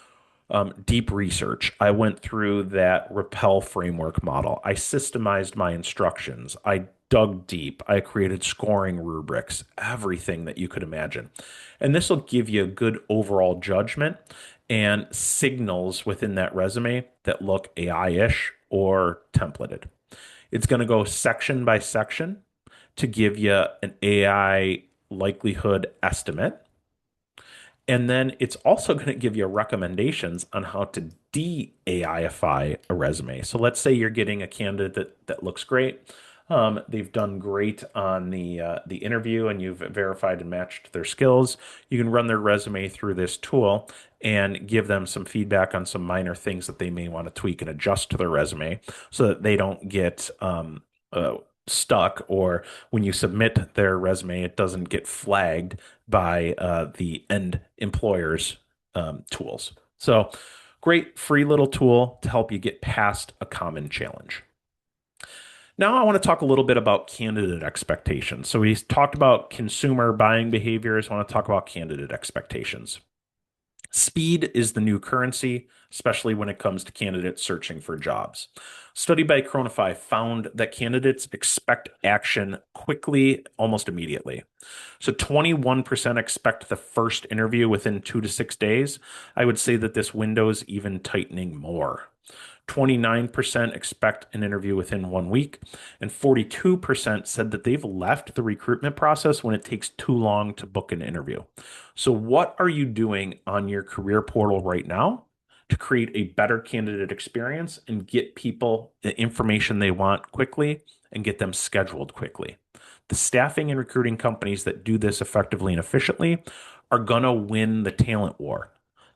Speaker 1: deep research. I went through that RAPPEL framework model. I systemized my instructions. I dug deep. I created scoring rubrics, everything that you could imagine. And this will give you a good overall judgment and signals within that resume that look AI-ish or templated. It's going to go section by section to give you an AI likelihood estimate, and then it's also going to give you recommendations on how to de-AIify a resume. So let's say you're getting a candidate that looks great. They've done great on the interview, and you've verified and matched their skills. You can run their resume through this tool and give them some feedback on some minor things that they may want to tweak and adjust to their resume so that they don't get stuck, or when you submit their resume, it doesn't get flagged by the end employer's tools. So, great free little tool to help you get past a common challenge. Now, I want to talk a little bit about candidate expectations. So, we talked about consumer buying behaviors. I want to talk about candidate expectations. Speed is the new currency, especially when it comes to candidates searching for jobs. A study by Chronify found that candidates expect action quickly, almost immediately. So 21% expect the first interview within 2 to 6 days. I would say that this window is even tightening more. 29% expect an interview within 1 week, and 42% said that they've left the recruitment process when it takes too long to book an interview. So, what are you doing on your career portal right now to create a better candidate experience and get people the information they want quickly and get them scheduled quickly? The staffing and recruiting companies that do this effectively and efficiently are going to win the talent war.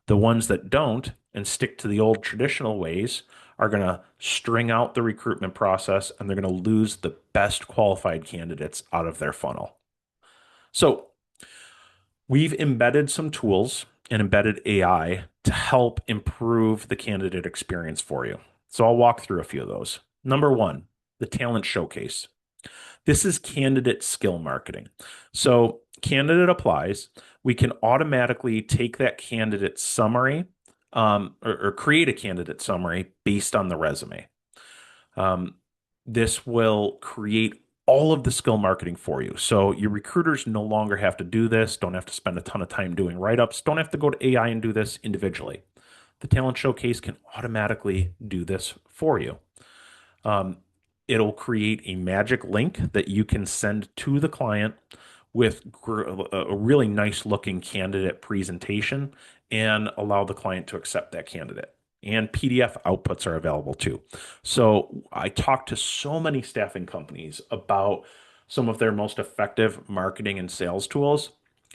Speaker 1: The ones that don't and stick to the old traditional ways are going to string out the recruitment process, and they're going to lose the best qualified candidates out of their funnel. So we've embedded some tools and embedded AI to help improve the candidate experience for you. So I'll walk through a few of those. Number one, the talent showcase. This is candidate skill marketing. So candidate applies. We can automatically take that candidate summary or create a candidate summary based on the resume. Um, this will create all of the skill marketing for you. So your recruiters no longer have to do this, don't have to spend a ton of time doing write-ups, don't have to go to AI and do this individually. The Talent Showcase can automatically do this for you. Um, it'll create a magic link that you can send to the client with a really nice looking candidate presentation and allow the client to accept that candidate. And PDF outputs are available too. So I talked to so many staffing companies about some of their most effective marketing and sales tools.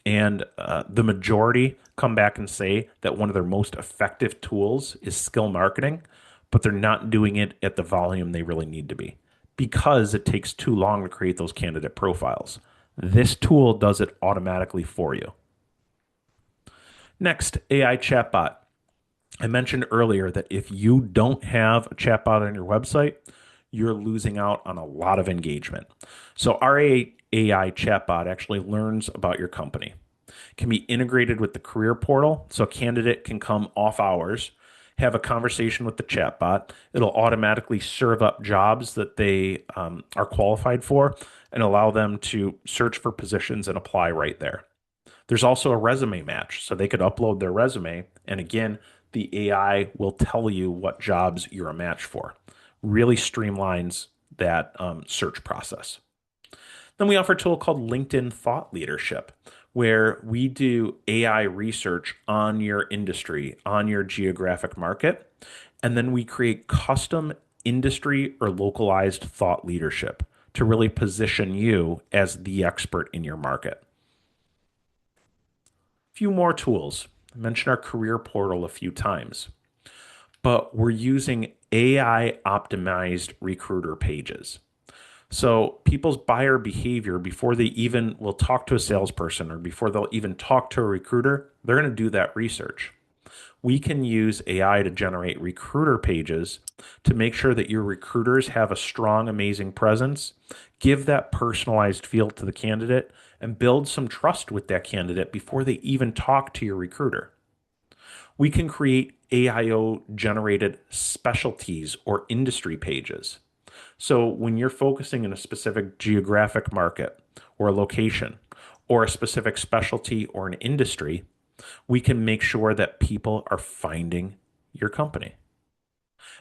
Speaker 1: And the majority come back and say that one of their most effective tools is skill marketing, but they're not doing it at the volume they really need to be because it takes too long to create those candidate profiles. This tool does it automatically for you. Next, AI chatbot. I mentioned earlier that if you don't have a chatbot on your website, you're losing out on a lot of engagement. So our AI chatbot actually learns about your company. It can be integrated with the career portal, so a candidate can come off hours, have a conversation with the chatbot. It'll automatically serve up jobs that they are qualified for and allow them to search for positions and apply right there. There's also a resume match, so they could upload their resume, and again, the AI will tell you what jobs you're a match for. Really streamlines that search process. Then we offer a tool called LinkedIn Thought Leadership, where we do AI research on your industry, on your geographic market, and then we create custom industry or localized thought leadership to really position you as the expert in your market. Few more tools. I mentioned our career portal a few times, but we're using AI optimized recruiter pages. So people's buyer behavior before they even will talk to a salesperson or before they'll even talk to a recruiter, they're going to do that research. We can use AI to generate recruiter pages to make sure that your recruiters have a strong, amazing presence, give that personalized feel to the candidate, and build some trust with that candidate before they even talk to your recruiter. We can create AIO generated specialties or industry pages. So when you're focusing in a specific geographic market or a location or a specific specialty or an industry, we can make sure that people are finding your company.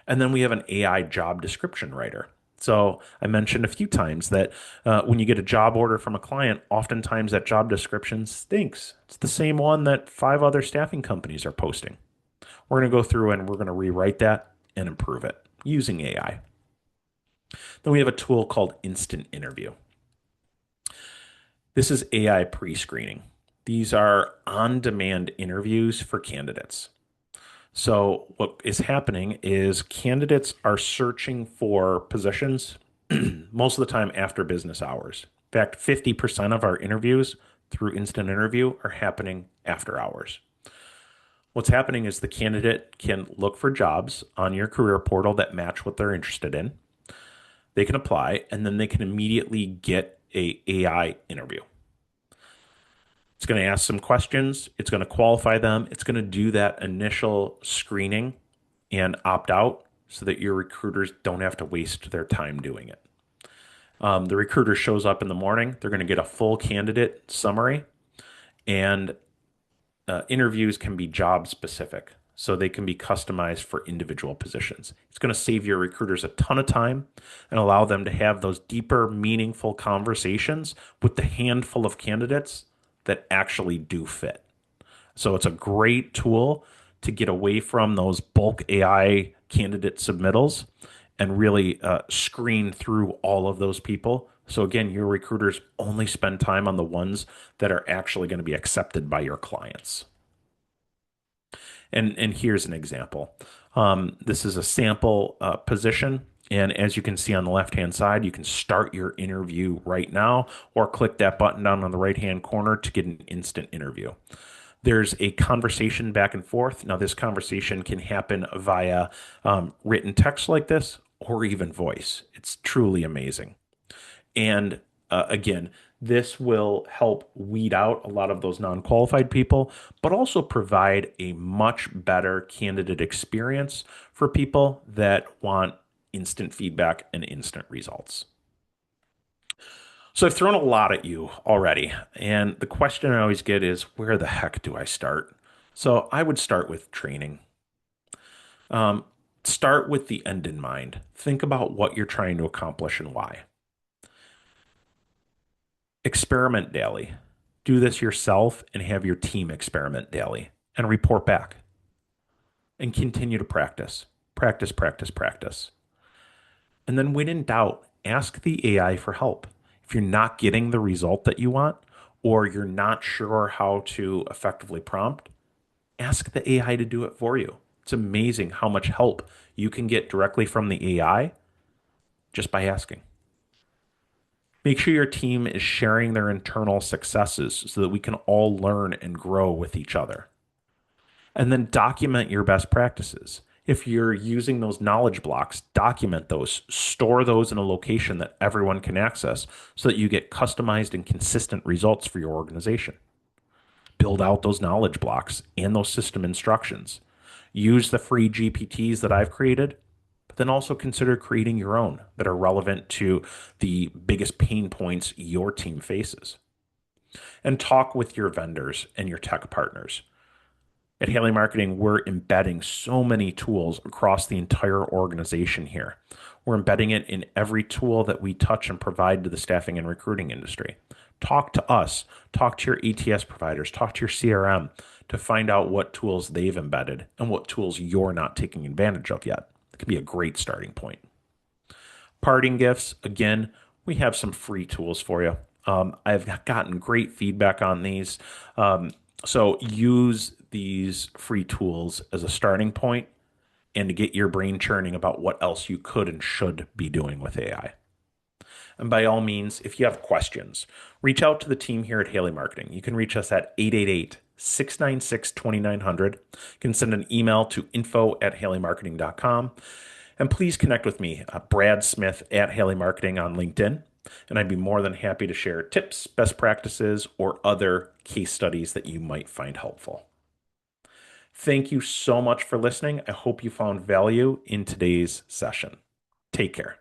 Speaker 1: And then we have an AI job description writer. So I mentioned a few times that when you get a job order from a client, oftentimes that job description stinks. It's the same one that 5 other staffing companies are posting. We're going to go through and we're going to rewrite that and improve it using AI. Then we have a tool called Instant Interview. This is AI pre-screening. These are on-demand interviews for candidates. So what is happening is candidates are searching for positions most of the time after business hours. In fact, 50% of our interviews through instant interview are happening after hours. What's happening is the candidate can look for jobs on your career portal that match what they're interested in. They can apply and then they can immediately get a AI interview. It's going to ask some questions. It's going to qualify them. It's going to do that initial screening and opt out so that your recruiters don't have to waste their time doing it. The recruiter shows up in the morning. They're going to get a full candidate summary, and interviews can be job specific. So they can be customized for individual positions. It's going to save your recruiters a ton of time and allow them to have those deeper, meaningful conversations with the handful of candidates that actually do fit. So it's a great tool to get away from those bulk AI candidate submittals and really screen through all of those people. So again, your recruiters only spend time on the ones that are actually going to be accepted by your clients. And here's an example. This is a sample position And as you can see on the left-hand side, you can start your interview right now or click that button down on the right-hand corner to get an instant interview. There's a conversation back and forth. Now, this conversation can happen via written text like this or even voice. It's truly amazing. And again, this will help weed out a lot of those non-qualified people, but also provide a much better candidate experience for people that want instant feedback and instant results. So I've thrown a lot at you already, and the question I always get is, where the heck do I start? So I would start with training. Um, Start with the end in mind. Think about what you're trying to accomplish and why. Experiment daily. Do this yourself and have your team experiment daily and report back and continue to practice. Practice, practice, practice. And then when in doubt, ask the AI for help. If you're not getting the result that you want, or you're not sure how to effectively prompt, ask the AI to do it for you. It's amazing how much help you can get directly from the AI just by asking. Make sure your team is sharing their internal successes so that we can all learn and grow with each other. And then document your best practices. If you're using those knowledge blocks, document those, store those in a location that everyone can access so that you get customized and consistent results for your organization. Build out those knowledge blocks and those system instructions. Use the free GPTs that I've created, but then also consider creating your own that are relevant to the biggest pain points your team faces. And talk with your vendors and your tech partners. At Haley Marketing, we're embedding so many tools across the entire organization here. We're embedding it in every tool that we touch and provide to the staffing and recruiting industry. Talk to us, talk to your ATS providers, talk to your CRM to find out what tools they've embedded and what tools you're not taking advantage of yet. It can be a great starting point. Parting gifts, again, we have some free tools for you. I've gotten great feedback on these. So use these free tools as a starting point and to get your brain churning about what else you could and should be doing with AI. And by all means, if you have questions, reach out to the team here at Haley Marketing. You can reach us at 888-696-2900. You can send an email to info@haleymarketing.com. And please connect with me, Brad Smith at Haley Marketing on LinkedIn. And I'd be more than happy to share tips, best practices, or other case studies that you might find helpful. Thank you so much for listening. I hope you found value in today's session. Take care.